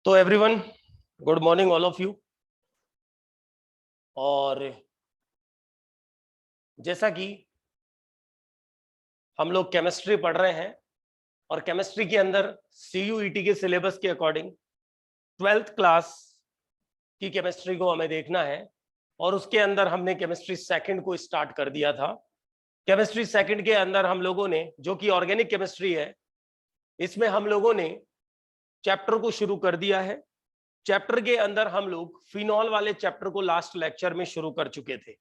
तो everyone, good morning all of you. और जैसा कि हम लोग केमिस्ट्री पढ़ रहे हैं और केमिस्ट्री के अंदर CUET के सिलेबस के अकॉर्डिंग 12th क्लास की केमिस्ट्री को हमें देखना है और उसके अंदर हमने केमिस्ट्री सेकंड को स्टार्ट कर दिया था। केमिस्ट्री सेकंड के अंदर हम लोगों ने, जो कि ऑर्गेनिक केमिस्ट्री है, इसमें हम लोगों ने चैप्टर को शुरू कर दिया है। चैप्टर के अंदर हम लोग फिनॉल वाले चैप्टर को लास्ट लेक्चर में शुरू कर चुके थे।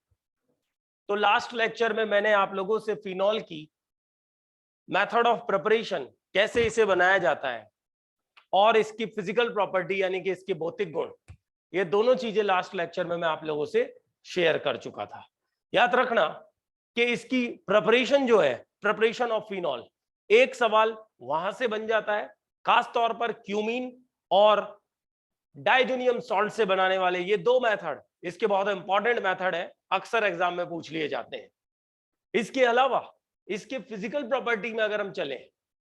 तो लास्ट लेक्चर में मैंने आप लोगों से फिनॉल की मेथड ऑफ प्रिपरेशन, कैसे इसे बनाया जाता है, और इसकी फिजिकल प्रॉपर्टी यानी कि इसके भौतिक गुण, ये दोनों चीजें लास्ट लेक्चर में मैं आप लोगों से शेयर कर चुका था। याद रखना कि इसकी प्रिपरेशन जो है, प्रिपरेशन ऑफ फिनॉल, एक सवाल वहां से बन जाता है, खास तौर पर क्यूमीन और डाइजोनियम सॉल्ट से बनाने वाले ये दो मेथड इसके बहुत इंपॉर्टेंट मेथड है, अक्सर एग्जाम में पूछ लिए जाते हैं। इसके अलावा इसके फिजिकल प्रॉपर्टी में अगर हम चलें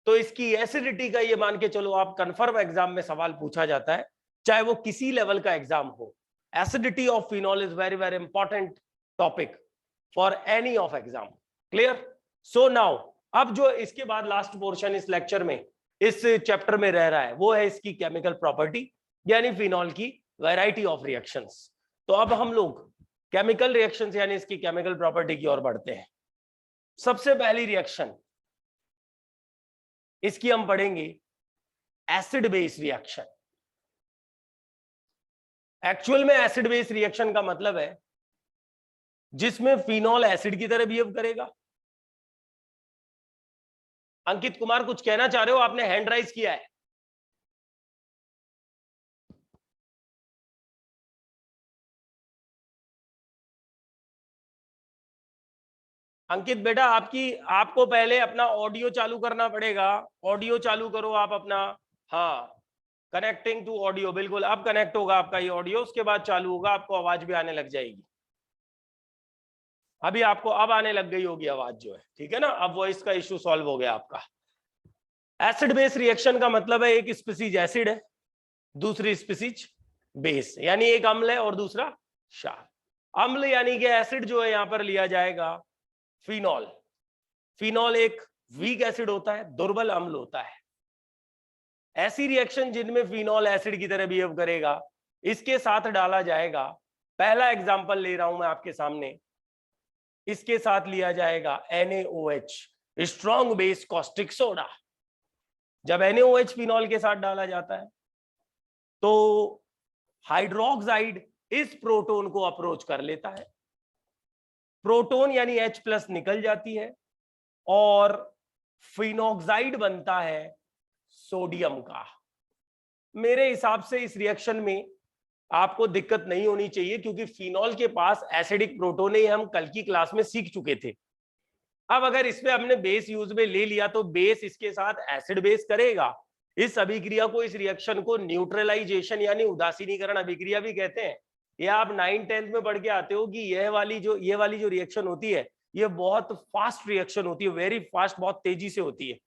तो इसकी एसिडिटी का ये मान के चलो आप, कंफर्म एग्जाम में सवाल पूछा जाता है, चाहे वो किसी लेवल का एग्जाम हो। Acidity of phenol is very very important topic for any of exam. Clear? So now अब जो इसके बाद लास्ट पोर्शन इस लेक्चर में, इस चैप्टर में रह रहा है, वो है इसकी केमिकल प्रॉपर्टी, यानी फिनॉल की वैरायटी ऑफ रिएक्शंस। तो अब हम लोग केमिकल रिएक्शंस यानी इसकी केमिकल प्रॉपर्टी की ओर बढ़ते हैं। सबसे पहली रिएक्शन इसकी हम पढ़ेंगे एसिड बेस रिएक्शन। एक्चुअल में एसिड बेस रिएक्शन का मतलब है जिसमें फिनॉल एसिड की तरह बिहेव करेगा। अंकित कुमार, कुछ कहना चाह रहे हो? आपने हैंड राइज किया है। अंकित बेटा, आपको पहले अपना ऑडियो चालू करना पड़ेगा। ऑडियो चालू करो आप अपना। हाँ, कनेक्टिंग टू ऑडियो, बिल्कुल अब कनेक्ट होगा आपका ये ऑडियो, उसके बाद चालू होगा, आपको आवाज भी आने लग जाएगी। अभी आपको अब आने लग गई होगी आवाज जो है, ठीक है ना? अब वॉइस का इश्यू सॉल्व हो गया आपका। एसिड बेस रिएक्शन का मतलब है एक स्पीसीज एसिड है, दूसरी स्पीसीज बेस, यानी एक अम्ल है और दूसरा क्षार। अम्ल यानी कि एसिड जो है यहां पर लिया जाएगा फिनॉल। फिनॉल एक वीक एसिड होता है, दुर्बल अम्ल होता है। ऐसी रिएक्शन जिनमें फिनॉल एसिड की तरह बिहेव करेगा, इसके साथ डाला जाएगा, पहला एग्जांपल ले रहा हूं मैं आपके सामने, इसके साथ लिया जाएगा NaOH, strong base caustic soda. जब NaOH फिनॉल के साथ डाला जाता है तो हाइड्रोक्साइड इस प्रोटोन को अप्रोच कर लेता है, प्रोटोन यानी H+ निकल जाती है और फिनोक्साइड बनता है सोडियम का। मेरे हिसाब से इस रिएक्शन में आपको दिक्कत नहीं होनी चाहिए, क्योंकि फिनॉल के पास एसिडिक प्रोटोन है, हम कल की क्लास में सीख चुके थे। अब अगर इसमें हमने बेस यूज में ले लिया तो बेस इसके साथ एसिड बेस करेगा। इस अभिक्रिया को, इस रिएक्शन को न्यूट्रलाइजेशन यानी उदासीनीकरण अभिक्रिया भी कहते हैं। ये आप 9th-10th में पढ़ के आते हो कि ये वाली जो रिएक्शन होती है, ये बहुत फास्ट रिएक्शन होती है, वेरी फास्ट, बहुत तेजी से होती है।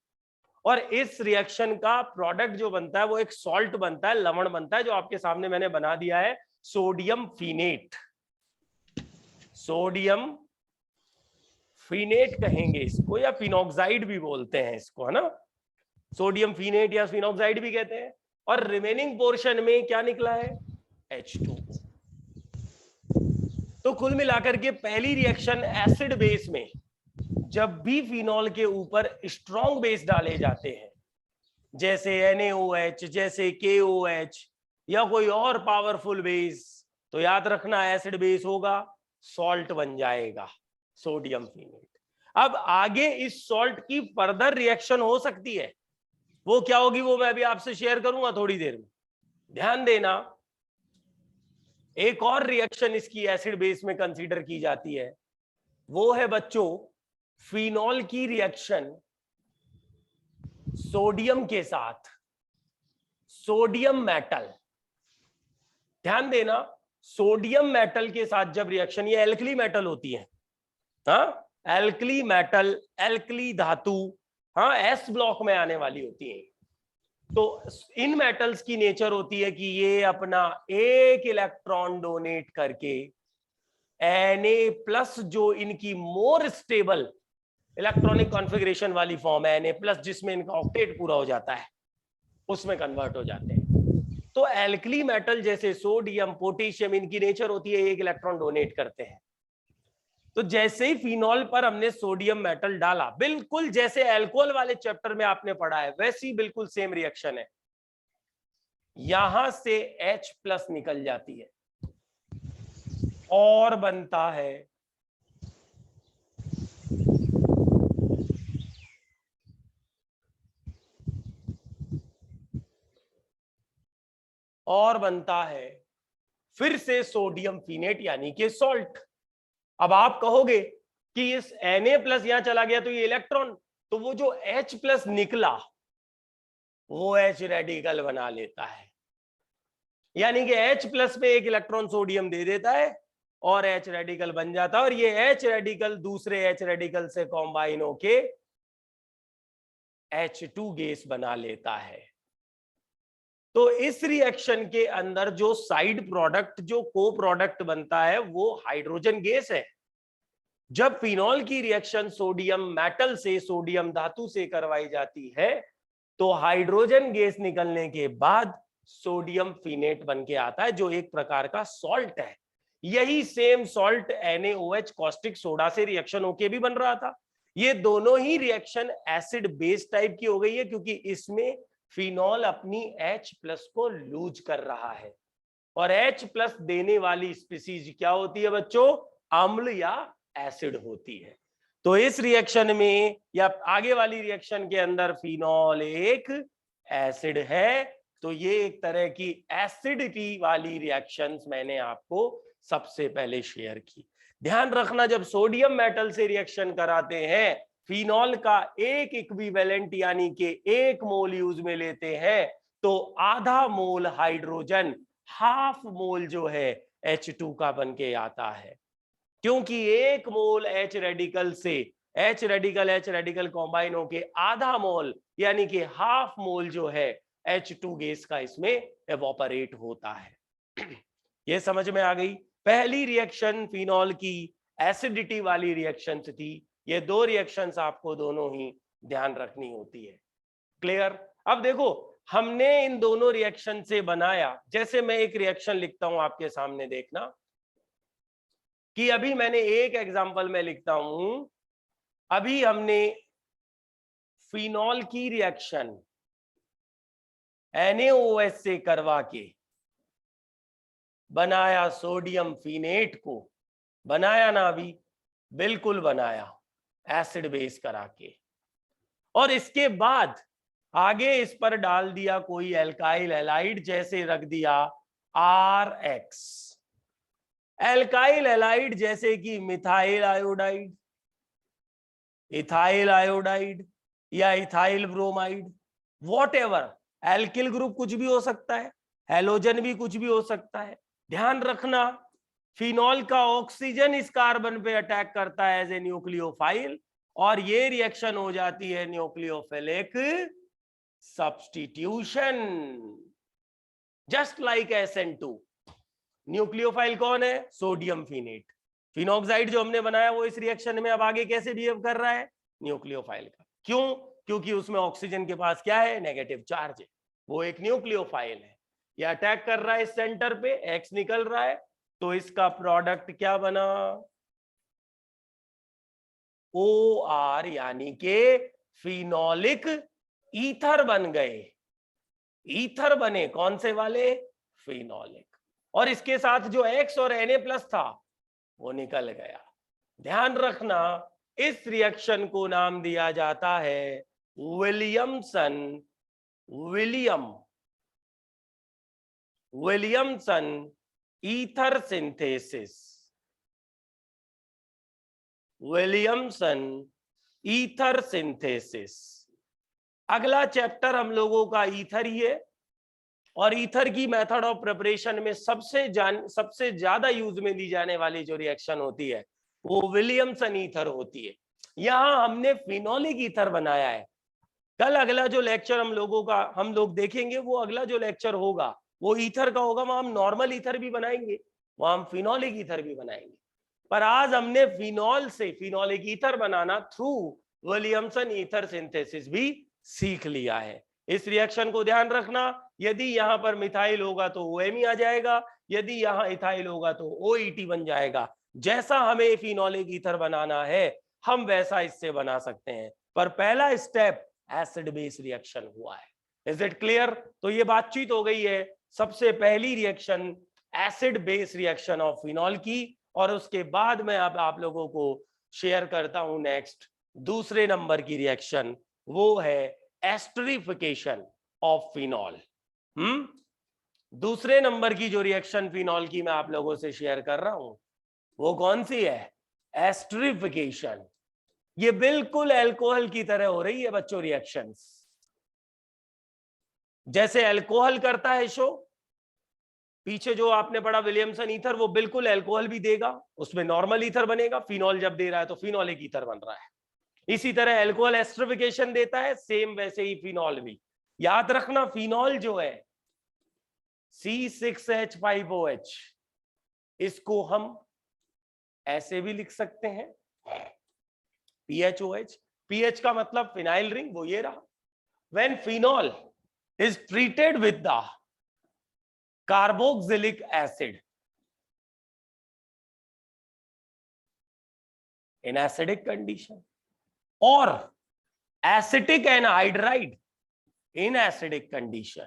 और इस रिएक्शन का प्रोडक्ट जो बनता है वो एक सॉल्ट बनता है, लवण बनता है, जो आपके सामने मैंने बना दिया है, सोडियम फिनेट। सोडियम फिनेट कहेंगे इसको, या फिनोक्साइड भी बोलते हैं इसको, है ना? सोडियम फिनेट या फिनोक्साइड भी कहते हैं। और रिमेनिंग पोर्शन में क्या निकला है? H2। तो कुल मिलाकर के पहली रिएक्शन एसिड बेस में, जब भी फिनॉल के ऊपर स्ट्रॉन्ग बेस डाले जाते हैं, जैसे NaOH, जैसे KOH या कोई और पावरफुल बेस, तो याद रखना एसिड बेस होगा, सॉल्ट बन जाएगा सोडियम फिनेट। अब आगे इस सॉल्ट की फर्दर रिएक्शन हो सकती है, वो क्या होगी वो मैं अभी आपसे शेयर करूंगा थोड़ी देर में। ध्यान देना, एक और रिएक्शन इसकी एसिड बेस में कंसीडर की जाती है, वो है बच्चों फिनॉल की रिएक्शन सोडियम के साथ, सोडियम मेटल। ध्यान देना, सोडियम मेटल के साथ जब रिएक्शन, ये एल्कली मेटल होती है, हाँ, एल्कली मेटल, एल्कली धातु, हाँ, S ब्लॉक में आने वाली होती है। तो इन मेटल्स की नेचर होती है कि ये अपना एक इलेक्ट्रॉन डोनेट करके Na+ जो इनकी मोर स्टेबल इलेक्ट्रॉनिक कॉन्फ़िगरेशन वाली फॉर्म है Na+, जिसमें इनका ऑक्टेट पूरा हो जाता है, उसमें कन्वर्ट हो जाते हैं। तो एल्कली मेटल जैसे सोडियम, पोटेशियम, इनकी नेचर होती है एक इलेक्ट्रॉन डोनेट करते हैं। तो जैसे ही फिनॉल पर हमने सोडियम मेटल डाला, बिल्कुल जैसे अल्कोहल वाले चैप्टर में आपने पढ़ा है, वैसी बिल्कुल सेम रिएक्शन है। यहां से H+ निकल जाती है और बनता है फिर से सोडियम फिनेट यानी कि सॉल्ट। अब आप कहोगे कि इस Na+ यहां चला गया तो ये इलेक्ट्रॉन, तो वो जो H+ निकला वो H रेडिकल बना लेता है, यानी कि H+ पे एक इलेक्ट्रॉन सोडियम दे देता है और H रेडिकल बन जाता है, और ये H रेडिकल दूसरे H रेडिकल से कॉम्बाइन होके H2 गैस बना लेता है। तो इस रिएक्शन के अंदर जो साइड प्रोडक्ट, जो को प्रोडक्ट बनता है, वो हाइड्रोजन गैस है। जब फिनॉल की रिएक्शन सोडियम मेटल से, सोडियम धातु से करवाई जाती है, तो हाइड्रोजन गैस निकलने के बाद सोडियम फिनेट बन के आता है, जो एक प्रकार का सॉल्ट है। यही same salt NaOH caustic soda से रिएक्शन होके भी बन रहा था। ये दोनों ही रिएक्शन एसिड बेस टाइप की हो गई है, क्योंकि इसमें फिनॉल अपनी H+ को लूज कर रहा है, और H+ देने वाली स्पीसीज क्या होती है बच्चों? अम्ल या एसिड होती है। तो इस रिएक्शन में या आगे वाली रिएक्शन के अंदर फिनॉल एक एसिड है। तो ये एक तरह की एसिडिटी वाली रिएक्शंस मैंने आपको सबसे पहले शेयर की। ध्यान रखना, जब सोडियम मेटल से रिएक्शन कराते हैं, फिनॉल का एक इक्विवेलेंट यानी कि 1 मोल यूज में लेते हैं, तो आधा मोल हाइड्रोजन, हाफ मोल जो है H2 का बन के आता है। क्योंकि 1 मोल H रेडिकल से H रेडिकल कॉम्बाइन होके आधा मोल यानी कि हाफ मोल जो है H2 गैस का इसमें एवोपरेट होता है। ये समझ में आ गई? पहली रिएक्शन फिनॉल की एसिडिटी वाली रिएक्शन थी। ये दो रिएक्शंस आपको दोनों ही ध्यान रखनी होती है। क्लियर? अब देखो, हमने इन दोनों रिएक्शन से बनाया, जैसे मैं एक रिएक्शन लिखता हूं आपके सामने, देखना कि अभी मैंने एक एग्जांपल में लिखता हूं। अभी हमने फिनॉल की रिएक्शन NaOH से करवा के बनाया सोडियम फिनेट को, बनाया ना? अभी बिल्कुल बनाया, एसिड बेस करा के, और इसके बाद आगे इस पर डाल दिया कोई एल्काइल हैलाइड, जैसे रख दिया RX, एल्काइल हैलाइड जैसे कि मिथाइल आयोडाइड, इथाइल आयोडाइड या ethyl bromide, whatever. Alkyl group कुछ भी हो सकता है, हेलोजन भी कुछ भी हो सकता है। ध्यान रखना, फिनॉल का ऑक्सीजन इस कार्बन पे अटैक करता है एज ए न्यूक्लियोफाइल, और ये रिएक्शन हो जाती है nucleophilic substitution, just like SN2। Nucleophile कौन है? सोडियम फिनेट। फिनॉक्साइड जो हमने बनाया वो इस रिएक्शन में अब आगे कैसे बिहेव कर रहा है? न्यूक्लियोफाइल का। क्यों? क्योंकि उसमें ऑक्सीजन के पास क्या है? नेगेटिव चार्ज है, वो एक न्यूक्लियोफाइल है। ये अटैक कर रहा है इस सेंटर पे, X निकल रहा है, तो इसका प्रोडक्ट क्या बना? OR, यानी के फिनोलिक ईथर बन गए। ईथर बने कौन से वाले? फिनोलिक। और इसके साथ जो X और Na+ था वो निकल गया। ध्यान रखना, इस रिएक्शन को नाम दिया जाता है Williamson ether synthesis. Williamson ether synthesis. अगला चैप्टर हम लोगों का ईथर ही है, और ईथर की मेथड ऑफ प्रिपरेशन में सबसे ज्यादा यूज में ली जाने वाली जो रिएक्शन होती है वो विलियमसन ईथर होती है। यहां हमने फिनोलिक ईथर बनाया है, कल अगला जो लेक्चर हम लोग देखेंगे, वो अगला जो लेक्चर होगा वो ईथर का होगा। वहां हम नॉर्मल ईथर भी बनाएंगे, वहां हम फिनोलिक ईथर भी बनाएंगे। पर आज हमने फिनॉल से फिनोलिक ईथर बनाना थ्रू विलियमसन ईथर सिंथेसिस भी सीख लिया है। इस रिएक्शन को ध्यान रखना, यदि यहां पर मिथाइल होगा तो OMe आ जाएगा, यदि यहां इथाइल होगा तो OET बन जाएगा। जैसा हमें फिनोलिक ईथर बनाना है हम वैसा इससे बना सकते हैं, पर पहला स्टेप एसिड बेस रिएक्शन हुआ है। Is it clear? तो ये बातचीत हो गई है सबसे पहली reaction acid base reaction of phenol की, और उसके बाद में अब आप लोगों को शेयर करता हूं नेक्स्ट दूसरे नंबर की रिएक्शन, वो है एस्टरिफिकेशन ऑफ फिनॉल। दूसरे नंबर की जो रिएक्शन फिनॉल की मैं आप लोगों से शेयर कर रहा हूं वो कौन सी है? एस्टरिफिकेशन। ये बिल्कुल अल्कोहल की तरह हो रही है बच्चों रिएक्शंस। जैसे अल्कोहल करता है शो, पीछे जो आपने पढ़ा विलियमसन ईथर, वो बिल्कुल अल्कोहल भी देगा, उसमें नॉर्मल ईथर बनेगा। फिनॉल जब दे रहा है तो फिनोलिक ईथर बन रहा है। इसी तरह अल्कोहल एस्टरिफिकेशन देता है, सेम वैसे ही फिनॉल भी। याद रखना फिनॉल जो है C6H5OH, इसको हम ऐसे भी लिख सकते हैं PHOH। PH का मतलब फिनाइल रिंग, वो ये रहा। When phenol is treated with the carboxylic acid in acidic condition or acetic anhydride in acidic condition,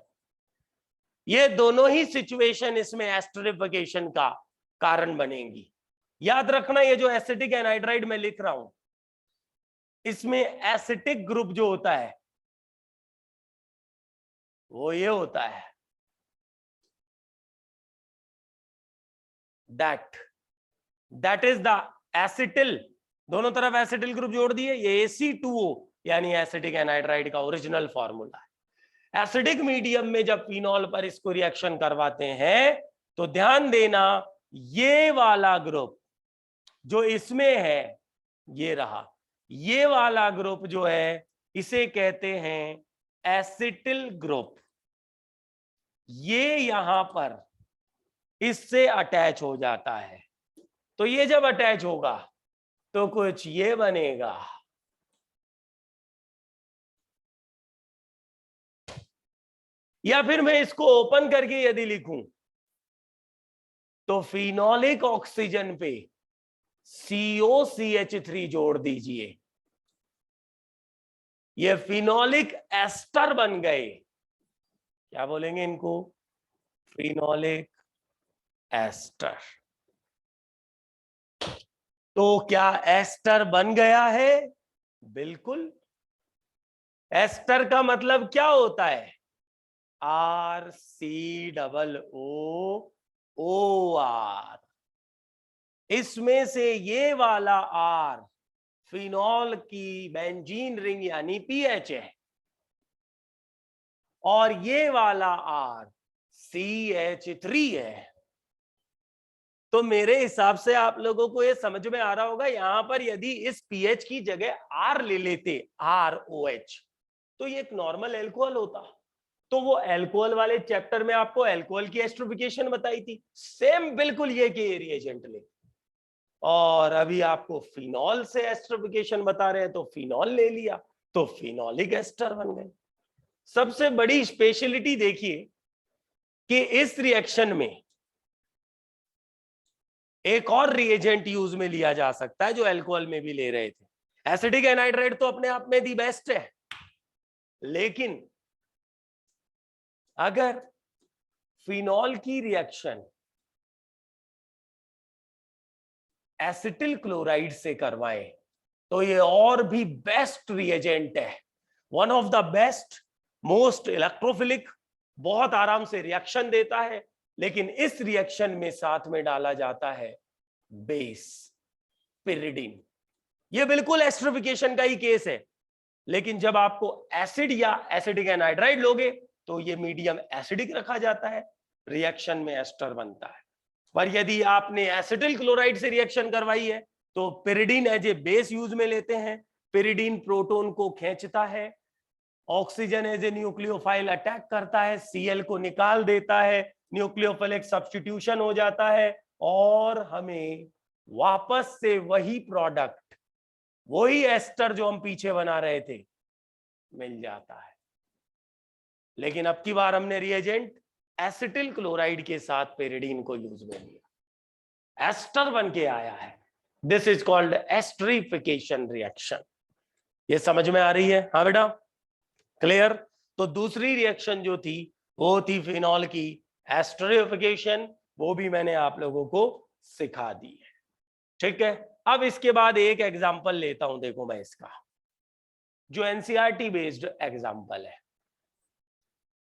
ये दोनों ही सिचुएशन इसमें एस्टरिफिकेशन का कारण बनेंगी। याद रखना ये जो एसिटिक एनहाइड्राइड में लिख रहा हूं, इसमें एसिटिक ग्रुप जो होता है वो ये होता है दैट इज द एसिटिल, दोनों तरफ एसिटिल ग्रुप जोड़ दिए, ये AC2O यानी एसिटिक एनहाइड्राइड का ओरिजिनल फॉर्मूला है। एसिडिक मीडियम में जब फिनॉल पर इसको रिएक्शन करवाते हैं तो ध्यान देना, ये वाला ग्रुप जो इसमें है, ये रहा, ये वाला ग्रुप जो है इसे कहते हैं एसिटिल ग्रुप। ये यहां पर इससे अटैच हो जाता है, तो ये जब अटैच होगा तो कुछ ये बनेगा, या फिर मैं इसको ओपन करके यदि लिखूं तो फिनोलिक ऑक्सीजन पे COCH3 जोड़ दीजिए, ये फिनोलिक एस्टर बन गए। क्या बोलेंगे इनको? Phenolic ester. तो क्या एस्टर बन गया है? बिल्कुल। एस्टर का मतलब क्या होता है? RCOOR। इसमें से ये वाला R फिनॉल की बेंजीन रिंग यानी PH है, और ये वाला R CH3 है। तो मेरे हिसाब से आप लोगों को ये समझ में आ रहा होगा, यहां पर यदि इस PH की जगह R ले लेते, ROH, तो ये एक नॉर्मल एल्कोहल होता। तो वो एल्कोहल वाले चैप्टर में आपको एल्कोहल की एस्टरिफिकेशन बताई थी, सेम बिल्कुल ये के रिएजेंट ले, और अभी आपको फिनॉल से एस्टरिफिकेशन बता रहे हैं तो फिनॉल ले लिया, तो फिनोलिक एस्टर बन गए। सबसे बड़ी स्पेशलिटी देखिए कि इस रिएक्शन में एक और रिएजेंट यूज में लिया जा सकता है जो अल्कोहल में भी ले रहे थे। एसिडिक एनहाइड्राइड तो अपने आप में दी बेस्ट है, लेकिन अगर फिनॉल की रिएक्शन एसिटिल क्लोराइड से करवाएं तो ये और भी बेस्ट रिएजेंट है, one of the best, most electrophilic, बहुत आराम से रिएक्शन देता है। लेकिन इस रिएक्शन में साथ में डाला जाता है बेस पिरिडीन। ये बिल्कुल एस्टरिफिकेशन का ही केस है, लेकिन जब आपको एसिड या एसिडिक एनहाइड्राइड लोगे तो ये मीडियम एसिडिक रखा जाता है, रिएक्शन में एस्टर बनता है। पर यदि आपने एसिटिल क्लोराइड से रिएक्शन करवाई है तो pyridine as a base use में लेते हैं। पिरिडीन प्रोटॉन को खींचता है oxygen as a nucleophile attack करता है, Cl को निकाल देता है, न्यूक्लियोफिलिक सब्स्टिट्यूशन हो जाता है और हमें वापस से वही प्रोडक्ट, वही एस्टर जो हम पीछे बना रहे थे, मिल जाता है। लेकिन अब की बार हमने रिएजेंट एसिटिल क्लोराइड के साथ पेरिडीन को यूज में लिया, एस्टर बन के आया है। This is called esterification reaction. ये समझ में आ रही है? हाँ बेटा, क्लियर? तो दूसरी रिएक्शन जो थी वो थी फिनॉल की एस्टरिफिकेशन, वो भी मैंने आप लोगों को सिखा दी है। ठीक है, अब इसके बाद एक एग्जांपल लेता हूं, देखो मैं इसका, जो एनसीईआरटी बेस्ड एग्जांपल है।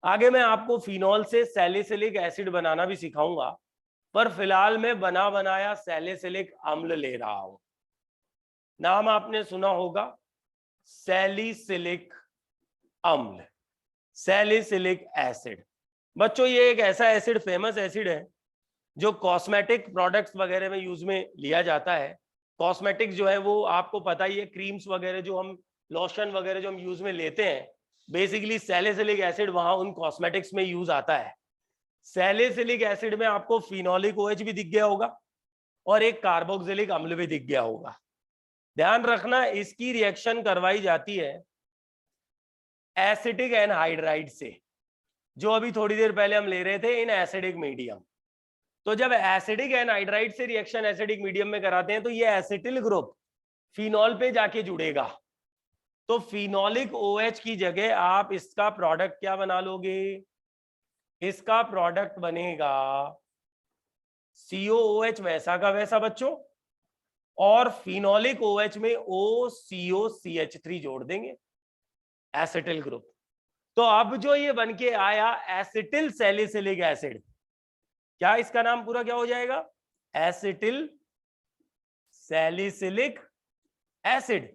आगे मैं आपको फिनॉल से सैलिसिलिक एसिड बनाना भी सिखाऊंगा, पर फिलहाल मैं बना बनाया सैलिसिलिक अम्ल ले रहा हूं। नाम आपने सुना होगा, सैलिसिलिक अम्ल, सैलिसिलिक एसिड। बच्चों ये एक ऐसा एसिड, फेमस एसिड है, जो कॉस्मेटिक प्रोडक्ट्स वगैरह में यूज में लिया जाता है। कॉस्मेटिक जो है वो आपको पता ही है, क्रीम्स वगैरह जो हम, लोशन वगैरह जो हम यूज में लेते हैं, बेसिकली सैलिसिलिक एसिड वहां उन कॉस्मेटिक्स में यूज आता है। सैलिसिलिक एसिड में आपको फिनोलिक OH भी दिख गया होगा और एक कार्बोक्सिलिक अम्ल भी दिख गया होगा। ध्यान रखना, इसकी रिएक्शन करवाई जाती है एसिटिक एनहाइड्राइड से, जो अभी थोड़ी देर पहले हम ले रहे थे इन एसिडिक मीडियम। तो जब एसिडिक एनहाइड्राइड से रिएक्शन एसिडिक मीडियम में कराते हैं तो ये एसिटिल ग्रुप फिनॉल पे जाके जुड़ेगा। तो फिनोलिक OH की जगह आप इसका प्रोडक्ट क्या बना लोगे? इसका प्रोडक्ट बनेगा COOH, वैसा का वैसा बच्चों, और फिनोलिक OH में OCOCH3 जोड़ देंगे, एसिटिल ग्रुप। तो अब जो ये बन के आया एसिटिल सैलिसिलिक एसिड, क्या इसका नाम पूरा क्या हो जाएगा? Acetyl salicylic acid.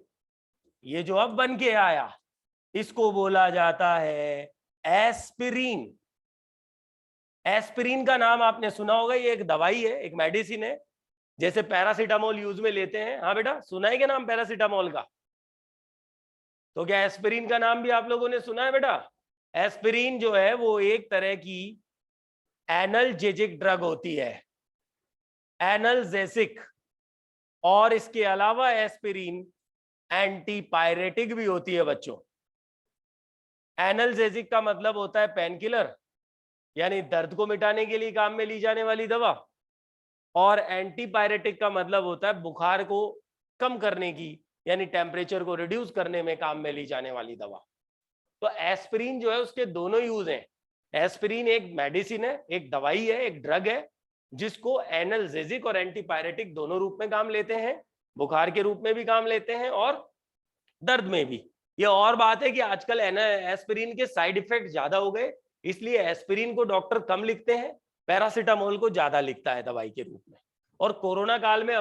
ये जो अब बन के आया, इसको बोला जाता है एस्पिरिन। एस्पिरिन का नाम आपने सुना होगा, ये एक दवाई है, एक मेडिसिन है, जैसे पैरासीटामोल यूज में लेते हैं। हाँ बेटा, सुना है क्या नाम पैरासीटामोल का? तो क्या एस्पिरिन का नाम भी आप लोगों ने सुना है बेटा? एस्पिरिन जो है वो एक तरह की एनाल्जेसिक ड्रग होती है, एनाल्जेसिक। और इसके अलावा एस्पिरिन एंटीपायरेटिक भी होती है बच्चों। एनाल्जेसिक का मतलब होता है पेन किलर, यानी दर्द को मिटाने के लिए काम में ली जाने वाली दवा, और एंटीपायरेटिक का मतलब होता है बुखार को कम करने की, यानी टेम्परेचर को रिड्यूस करने में काम में ली जाने वाली दवा। तो एस्पिरिन जो है उसके दोनों यूज हैं। एस्पिरिन एक मेडिसिन है, एक दवाई है, एक ड्रग है, जिसको एनाल्जेसिक और एंटीपायरेटिक दोनों रूप में काम लेते हैं, बुखार के रूप में भी काम लेते हैं और दर्द में भी। ये और बात है कि आजकल एस्पिरिन के साइड इफेक्ट ज्यादा हो गए, इसलिए एस्पिरिन को डॉक्टर कम लिखते हैं, पैरासीटामोल को ज्यादा लिखता है दवाई के रूप में। और कोरोना काल में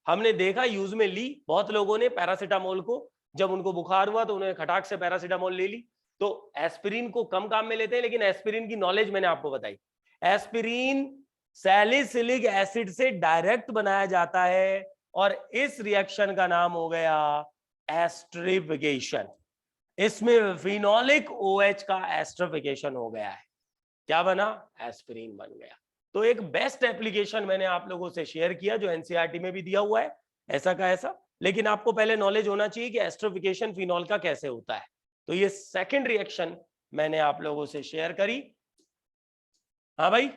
हमने देखा, यूज में ली बहुत लोगों ने पैरासीटामोल को, जब उनको बुखार हुआ तो उन्होंने खटाक से पैरासीटामोल ले ली। तो एस्पिरिन को कम काम में लेते हैं, लेकिन एस्पिरिन की नॉलेज मैंने आपको बताई। एस्पिरिन सैलिसिलिक एसिड से डायरेक्ट बनाया जाता है और इस रिएक्शन का नाम हो गया एस्टरिफिकेशन। इसमें फिनोलिक OH का एस्टरिफिकेशन हो गया है, क्या बना? एस्पिरिन बन गया। तो एक बेस्ट एप्लीकेशन मैंने आप लोगों से शेयर किया, जो एनसीईआरटी में भी दिया हुआ है, ऐसा का ऐसा। लेकिन आपको पहले नॉलेज होना चाहिए कि एस्टरिफिकेशन फिनॉल का कैसे होता है। तो ये सेकंड रिएक्शन मैंने आप लोगों से शेयर करी। हाँ भाई,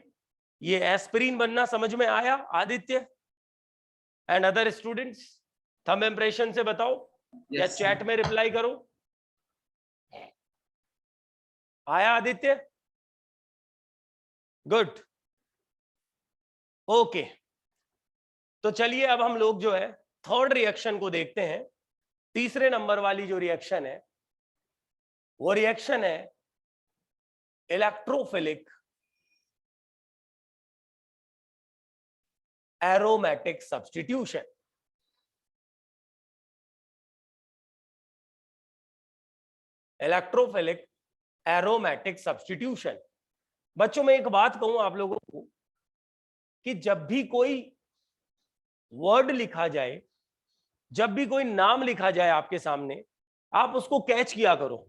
ये एस्पिरिन बनना समझ में आया Aditya and other students? Thumb impression से बताओ या चैट में रिप्लाई करो। आया आदित्य? Good, okay. तो चलिए अब हम लोग जो है थर्ड रिएक्शन को देखते हैं। तीसरे नंबर वाली जो रिएक्शन है वो रिएक्शन है electrophilic aromatic substitution. Electrophilic aromatic substitution. बच्चों मैं एक बात कहूं आप लोगों को कि जब भी कोई वर्ड लिखा जाए, जब भी कोई नाम लिखा जाए आपके सामने, आप उसको कैच किया करो।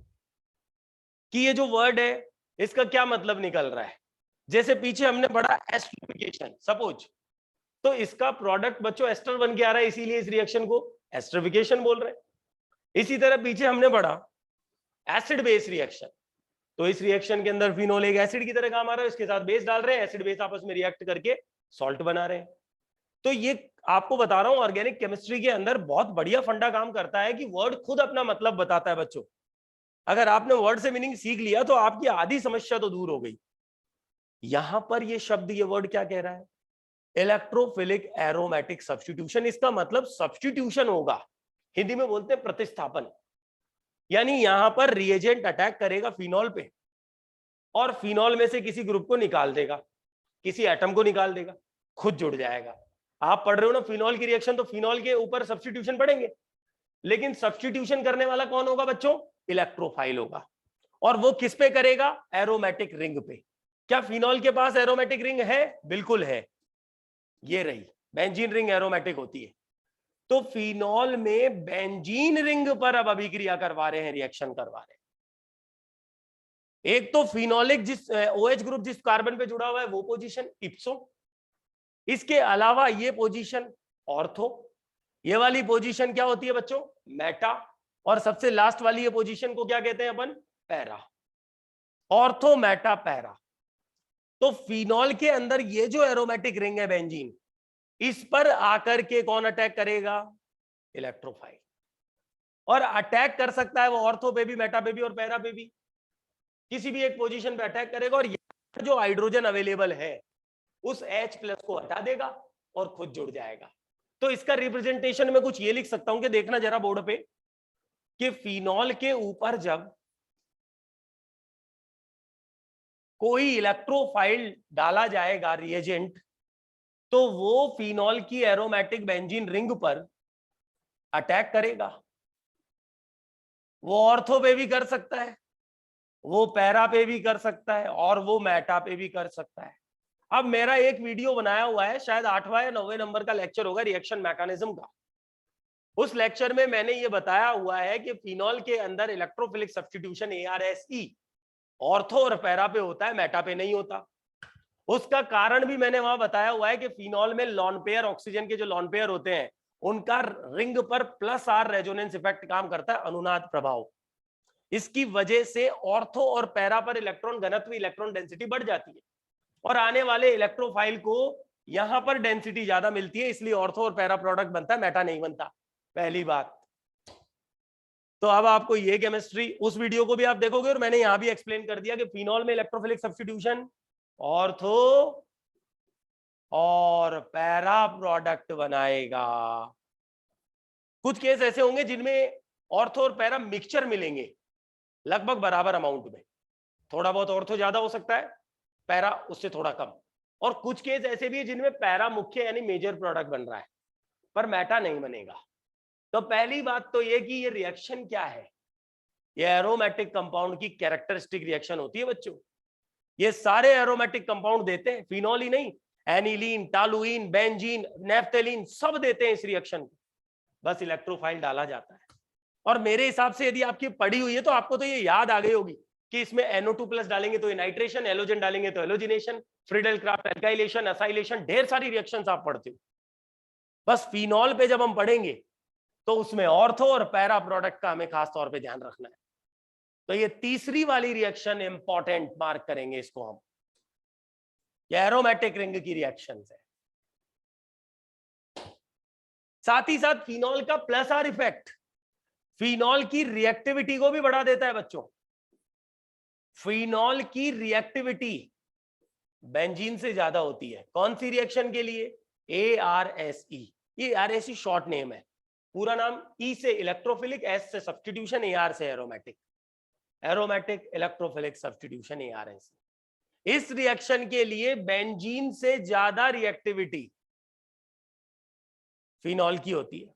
कि ये जो वर्ड है इसका क्या मतलब निकल रहा है। जैसे पीछे हमने पढ़ा एस्टरिफिकेशन, सपोज, तो इसका प्रोडक्ट बच्चों एस्टर बन के आ रहा है, इसीलिए इस रिएक्शन को एस्टरिफिकेशन बोल रहे हैं। इसी तरह पीछे हमने पढ़ा एसिड बेस रिएक्शन, तो इस रिएक्शन के अंदर फिनोल एक एसिड की तरह काम आ रहा है, इसके साथ बेस डाल रहे हैं, एसिड बेस आपस में रिएक्ट करके सॉल्ट बना रहे हैं। तो ये आपको बता रहा हूं ऑर्गेनिक केमिस्ट्री के अंदर बहुत बढ़िया फंडा काम करता है कि वर्ड खुद अपना मतलब बताता है बच्चों। अगर आपने वर्ड से मीनिंग सीख लिया तो आपकी आधी समस्या तो दूर हो गई। यहां पर ये शब्द, ये वर्ड क्या कह रहा है, इलेक्ट्रोफिलिक एरोमेटिक सब्स्टिट्यूशन। इसका मतलब सब्स्टिट्यूशन होगा, हिंदी में बोलते हैं प्रतिस्थापन। यानी यहां पर रिएजेंट अटैक करेगा फिनॉल पे और फिनॉल में से किसी ग्रुप को निकाल देगा, किसी एटम को निकाल देगा, खुद जुड़ जाएगा। आप पढ़ रहे हो ना फिनॉल की रिएक्शन, तो फिनॉल के ऊपर सब्स्टिट्यूशन पढ़ेंगे, लेकिन सब्स्टिट्यूशन करने वाला कौन होगा बच्चों, इलेक्ट्रोफाइल होगा। और वो किस पे करेगा, एरोमेटिक रिंग पे। क्या फिनॉल के पास एरोमेटिक रिंग है, बिल्कुल है, ये रही बेंजीन रिंग एरोमेटिक होती है। तो फिनॉल में बेंजीन रिंग पर अब अभिक्रिया करवा रहे हैं, रिएक्शन करवा रहे हैं। एक तो फिनोलिक जिस OH ग्रुप जिस कार्बन पे जुड़ा हुआ है वो पोजीशन इप्सो, इसके अलावा ये पोजीशन ऑर्थो, ये वाली पोजीशन क्या होती है बच्चों, मेटा, और सबसे लास्ट वाली ये पोजीशन को क्या कहते हैं अपन, पैरा। Ortho, Meta, para. तो फिनॉल के अंदर ये जो एरोमेटिक रिंग है बेंजीन, इस पर आकर के कौन अटैक करेगा, इलेक्ट्रोफाइल। और अटैक कर सकता है वो ऑर्थो पे भी, मेटा पे भी और पैरा पे भी, किसी भी एक पोजीशन पे अटैक करेगा और जो हाइड्रोजन अवेलेबल है उस H+ को हटा देगा और खुद जुड़ जाएगा। तो इसका रिप्रेजेंटेशन में कुछ ये लिख सकता हूं कि देखना जरा बोर्ड पे, कि फिनॉल के ऊपर जब कोई इलेक्ट्रोफाइल डाला जाएगा रिएजेंट, तो वो फिनॉल की एरोमेटिक बेंजीन रिंग पर अटैक करेगा। वो ऑर्थो पे भी कर सकता है, वो पैरा पे भी कर सकता है, और वो मेटा पे भी कर सकता है। अब मेरा एक वीडियो बनाया हुआ है, शायद 8वां या 9वें नंबर का लेक्चर होगा रिएक्शन मैकेनिज्म का। उस लेक्चर में मैंने ये बताया हुआ है कि फिनॉल के अंदर इलेक्ट्रोफिलिक सब्स्टिट्यूशन ARSE ऑर्थो और पैरा पे होता है, मेटा पे नहीं होता। उसका कारण भी मैंने वहां बताया हुआ है कि फिनॉल में लॉन पेयर, ऑक्सीजन के जो लॉन पेयर होते हैं उनका रिंग पर +R रेजोनेंस इफेक्ट काम करता है, अनुनाद प्रभाव। इसकी वजह से ऑर्थो और पैरा पर इलेक्ट्रॉन घनत्व, इलेक्ट्रॉन डेंसिटी बढ़ जाती है, और आने वाले इलेक्ट्रोफाइल को यहां पर डेंसिटी ज्यादा मिलती है, इसलिए ऑर्थो और पैरा प्रोडक्ट बनता है, मेटा नहीं बनता, पहली बात। तो अब आपको ये केमिस्ट्री, उस वीडियो को भी आप देखोगे और मैंने यहां भी एक्सप्लेन कर दिया कि फिनॉल में इलेक्ट्रोफिलिक सब्स्टिट्यूशन ऑर्थो और पैरा प्रोडक्ट बनाएगा। कुछ केस ऐसे होंगे जिनमें ऑर्थो और पैरा मिक्सचर मिलेंगे लगभग बराबर अमाउंट में, थोड़ा बहुत ऑर्थो ज्यादा हो सकता है, पैरा उससे थोड़ा कम। और कुछ केस ऐसे भी है जिनमें पैरा मुख्य यानी मेजर प्रोडक्ट बन रहा है, पर मेटा नहीं बनेगा। तो पहली बात तो ये कि ये रिएक्शन क्या है, ये एरोमेटिक कंपाउंड की कैरेक्टरिस्टिक रिएक्शन होती है बच्चों। ये सारे एरोमेटिक कंपाउंड देते हैं, फिनॉल ही नहीं, एनिलीन, टालुइन, बेंजीन, नेफ्थेलीन सब देते हैं इस रिएक्शन को, बस इलेक्ट्रोफाइल डाला जाता है। और मेरे हिसाब से यदि आपकी पढ़ी हुई है तो आपको तो ये याद आ गई होगी कि इसमें NO2+ डालेंगे तो ये नाइट्रेशन, एलोजन डालेंगे तो एलोजिनेशन, फ्रीडेल क्राफ्ट एल्काइलेशन, असाइलेशन, ढेर सारी रिएक्शंस आप पढ़ते हो। बस फिनॉल पे जब हम पढ़ेंगे तो उसमें ऑर्थो और पैरा प्रोडक्ट का हमें खास तौर पे ध्यान रखना है। तो ये तीसरी वाली रिएक्शन इंपॉर्टेंट मार्क करेंगे इसको हम, ये एरोमेटिक रिंग की रिएक्शन है। साथ ही साथ फिनॉल का +R इफेक्ट फिनॉल की रिएक्टिविटी को भी बढ़ा देता है बच्चों। फिनॉल की रिएक्टिविटी बेंजीन से ज्यादा होती है, कौन सी रिएक्शन के लिए, ARSE। ये RSE शॉर्ट नेम है, पूरा नाम E से इलेक्ट्रोफिलिक, S से सब्स्टिट्यूशन, AR से aromatic, aromatic electrophilic substitution ARSE। इस रिएक्शन के लिए बेंजीन से ज्यादा रिएक्टिविटी फिनॉल की होती है,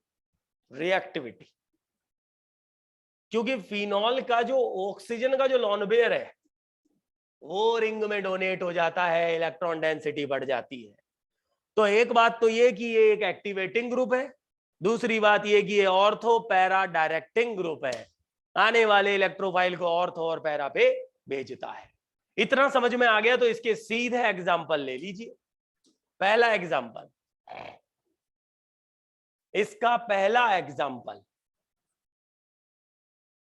रिएक्टिविटी, क्योंकि फिनॉल का जो ऑक्सीजन का जो लॉन पेयर है वो रिंग में डोनेट हो जाता है, इलेक्ट्रॉन डेंसिटी बढ़ जाती है। तो एक बात तो ये कि ये एक एक्टिवेटिंग ग्रुप है, दूसरी बात ये कि ये ऑर्थो पैरा डायरेक्टिंग ग्रुप है। आने वाले इलेक्ट्रोफाइल को ऑर्थो और पैरा पे भेजता है। इतना समझ में आ गया तो इसके सीधे एग्जाम्पल ले लीजिए। पहला एग्जाम्पल, इसका पहला एग्जाम्पल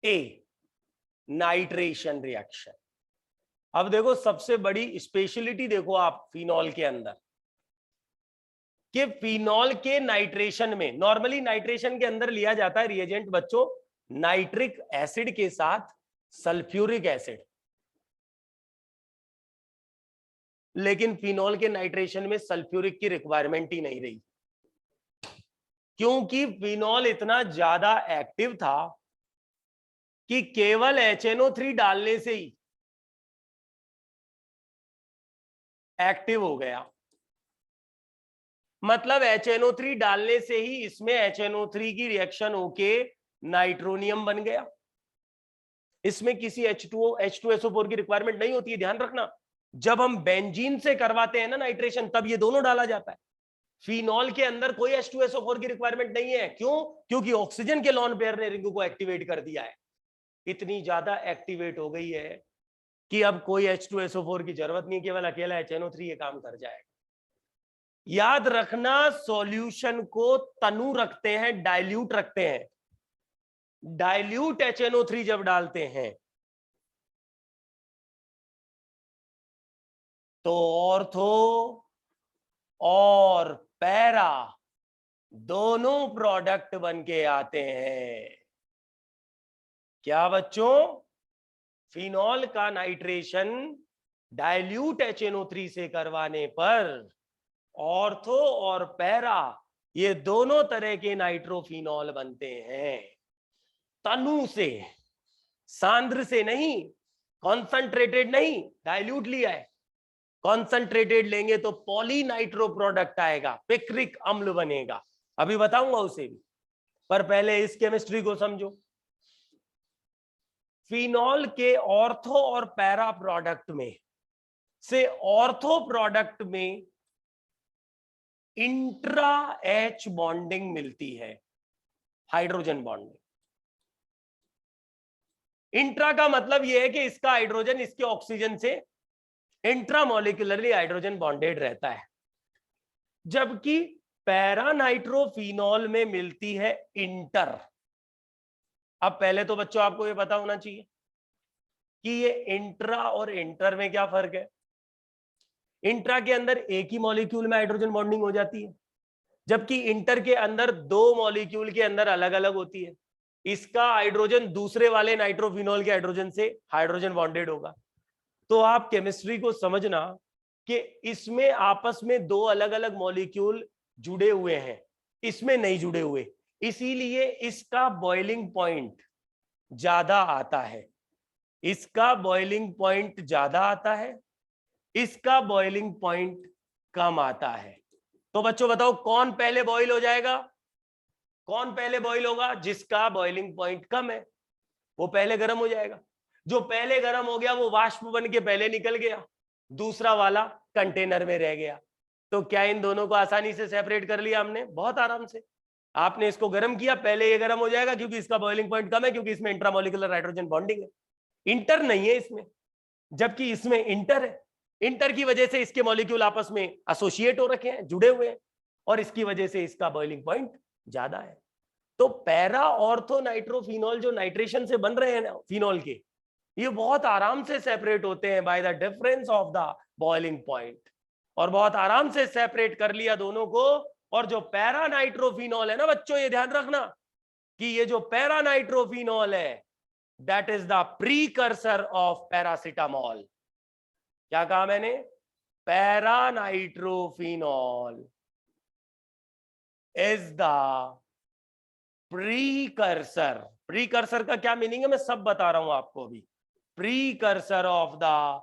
ए, नाइट्रेशन रिएक्शन। अब देखो सबसे बड़ी स्पेशलिटी देखो आप फिनॉल के अंदर, कि फिनॉल के नाइट्रेशन में, नॉर्मली नाइट्रेशन के अंदर लिया जाता है रिएजेंट बच्चों नाइट्रिक एसिड के साथ सल्फ्यूरिक एसिड, लेकिन फिनॉल के नाइट्रेशन में सल्फ्यूरिक की रिक्वायरमेंट ही नहीं रही, क्योंकि फिनॉल इतना ज्यादा एक्टिव था कि केवल HNO3 डालने से ही एक्टिव हो गया। मतलब HNO3 डालने से ही इसमें HNO3 की रिएक्शन होके नाइट्रोनियम बन गया। इसमें किसी H2SO4 की रिक्वायरमेंट नहीं होती है, ध्यान रखना। जब हम बेंजीन से करवाते हैं ना नाइट्रेशन, तब ये दोनों डाला जाता है। फिनॉल के अंदर कोई H2SO4 की रिक्वायरमेंट नहीं है। क्यों? क्योंकि ऑक्सीजन के लॉन पेयर ने रिंग को एक्टिवेट कर दिया है। इतनी ज्यादा एक्टिवेट हो गई है कि अब कोई H2SO4 की जरूरत नहीं, केवल अकेला HNO3 ये काम कर जाएगा। याद रखना, सॉल्यूशन को तनु रखते हैं, डाइल्यूट रखते हैं। डाइल्यूट HNO3 जब डालते हैं तो ऑर्थो और पैरा दोनों प्रोडक्ट बन के आते हैं। क्या बच्चों? फिनॉल का नाइट्रेशन डाइल्यूट HNO3 से करवाने पर ऑर्थो और पैरा ये दोनों तरह के नाइट्रोफिनॉल बनते हैं। तनु से, सांद्र से नहीं, कॉन्संट्रेटेड नहीं, डाइल्यूट लिया है। कॉन्संट्रेटेड लेंगे तो पॉलीनाइट्रो प्रोडक्ट आएगा, पिक्रिक अम्ल बनेगा। अभी बताऊंगा उसे भी, पर पहले इस केमिस्ट्री को समझो। फिनॉल के ऑर्थो और पैरा प्रोडक्ट में से ऑर्थो प्रोडक्ट में इंट्रा H बॉन्डिंग मिलती है, हाइड्रोजन बॉन्डिंग। इंट्रा का मतलब यह है कि इसका हाइड्रोजन इसके ऑक्सीजन से इंट्रामोलिकुलरली हाइड्रोजन बॉन्डेड रहता है, जबकि पैरानाइट्रोफिनॉल में मिलती है इंटर। अब पहले तो बच्चों आपको ये पता होना चाहिए कि ये इंट्रा और इंटर में क्या फर्क है। इंट्रा के अंदर एक ही मॉलिक्यूल में हाइड्रोजन बॉन्डिंग हो जाती है, जबकि इंटर के अंदर दो मॉलिक्यूल के अंदर अलग अलग होती है। इसका हाइड्रोजन दूसरे वाले नाइट्रोफिनॉल के हाइड्रोजन से हाइड्रोजन बॉन्डेड होगा। तो आप केमिस्ट्री को समझना कि इसमें आपस में दो अलग अलग मॉलिक्यूल जुड़े हुए हैं, इसमें नहीं जुड़े हुए, इसीलिए इसका बॉइलिंग पॉइंट ज्यादा आता है। इसका बॉइलिंग पॉइंट ज्यादा आता है, इसका बॉइलिंग पॉइंट कम आता है। तो बच्चों बताओ कौन पहले बॉइल हो जाएगा? कौन पहले बॉइल होगा? जिसका बॉइलिंग पॉइंट कम है वो पहले गर्म हो जाएगा। जो पहले गर्म हो गया वो वाष्प बन के पहले निकल गया, दूसरा वाला कंटेनर में रह गया। तो क्या इन दोनों को आसानी से सेपरेट कर लिया हमने? बहुत आराम से। आपने इसको गर्म किया, पहले ये गर्म हो जाएगा क्योंकि इसका बॉइलिंग पॉइंट कम है, क्योंकि इसमें इंट्रामोलिकुलर हाइड्रोजन बॉन्डिंग है। इंटर नहीं है इसमें, जबकि इसमें इंटर है। इंटर की वजह से इसके मॉलिक्यूल आपस में एसोसिएट हो रखे हैं, जुड़े हुए हैं, और इसकी वजह से इसका बॉइलिंग पॉइंट ज्यादा है। तो पैरा ऑर्थो नाइट्रोफिनॉल जो नाइट्रेशन से बन रहे हैं ना फिनॉल के, ये बहुत आराम से सेपरेट होते हैं by the difference of the boiling point, और बहुत आराम से सेपरेट कर लिया दोनों को। और जो पैरा नाइट्रोफिनॉल है ना बच्चों, ये ध्यान रखना कि ये जो पैरा नाइट्रोफिनॉल है that is the precursor of paracetamol. क्या कहा मैंने? Para nitrophenol is the precursor. Precursor का क्या मीनिंग है मैं सब बता रहा हूं आपको अभी। Precursor of the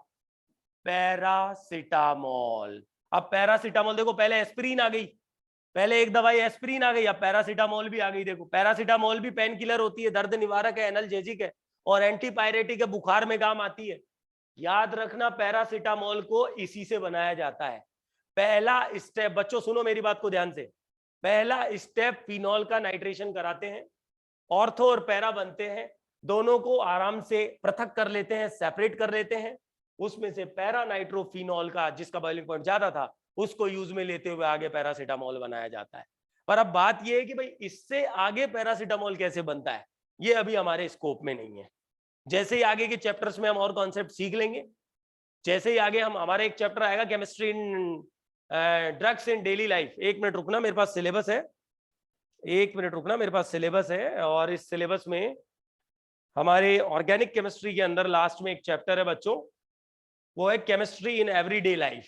paracetamol. अब पैरासिटामॉल देखो, पहले एस्पिरिन आ गई, पहले एक दवाई एस्पिरिन आ गई, अब पैरासिटामॉल भी आ गई। देखो पैरासिटामॉल भी पेन किलर होती है, दर्द निवारक है, एनाल्जेसिक है, और एंटीपायरेटिक है, बुखार में काम आती है। याद रखना पैरासिटामॉल को इसी से बनाया जाता है। पहला स्टेप, बच्चों सुनो मेरी बात को ध्यान से, पहला स्टेप फिनॉल का नाइट्रेशन कराते हैं, ऑर्थो और पैरा बनते हैं, दोनों को आराम से पृथक कर लेते हैं, सेपरेट कर लेते हैं। उसमें से पैरा नाइट्रोफिनॉल का जिसका बॉइलिंग पॉइंट ज्यादा था उसको यूज में लेते हुए आगे पैरासीटामोल बनाया जाता है। पर अब बात यह है कि भाई इससे आगे पैरासीटामोल कैसे बनता है, ये अभी हमारे स्कोप में नहीं है। जैसे ही आगे के चैप्टर्स में हम और कॉन्सेप्ट सीख लेंगे, जैसे ही आगे हम हमारे एक चैप्टर आएगा chemistry in drugs in daily life. एक मिनट रुकना, मेरे पास सिलेबस है, एक मिनट रुकना, मेरे पास सिलेबस है। और इस सिलेबस में हमारे ऑर्गेनिक केमिस्ट्री के अंदर लास्ट में एक चैप्टर है बच्चों, वो है केमिस्ट्री इन एवरीडे लाइफ।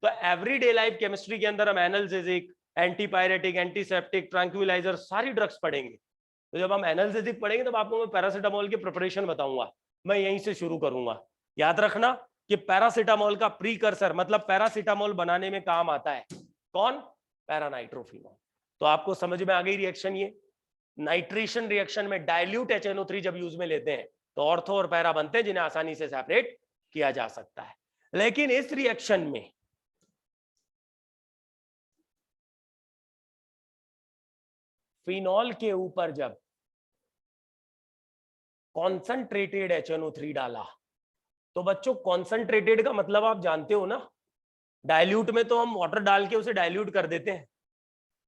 तो एवरीडे लाइफ केमिस्ट्री के अंदर हम एनाल्जेसिक, एंटीपायरेटिक, एंटीसेप्टिक, ट्रैंक्विलाइजर सारी ड्रग्स पढ़ेंगे। तो जब हम एनाल्जेसिक पढ़ेंगे तब आपको मैं पैरासीटामोल की प्रिपरेशन बताऊंगा, मैं यहीं से शुरू करूंगा। याद रखना कि पैरासीटामोल का प्रीकर्सर मतलब पैरासीटामोल बनाने में काम आता है कौन, पैरानाइट्रोफिनॉल। तो आपको समझ में आ गई रिएक्शन। ये नाइट्रेशन रिएक्शन में डाइल्यूट HNO3 जब यूज में लेते हैं तो ऑर्थो और पैरा बनते हैं जिन्हें आसानी से सेपरेट किया जा सकता है। लेकिन इस रिएक्शन में फिनॉल के ऊपर जब कॉन्संट्रेटेड HNO3 डाला, तो बच्चों कॉन्संट्रेटेड का मतलब आप जानते हो ना, डाइल्यूट में तो हम वाटर डाल के उसे डाइल्यूट कर देते हैं।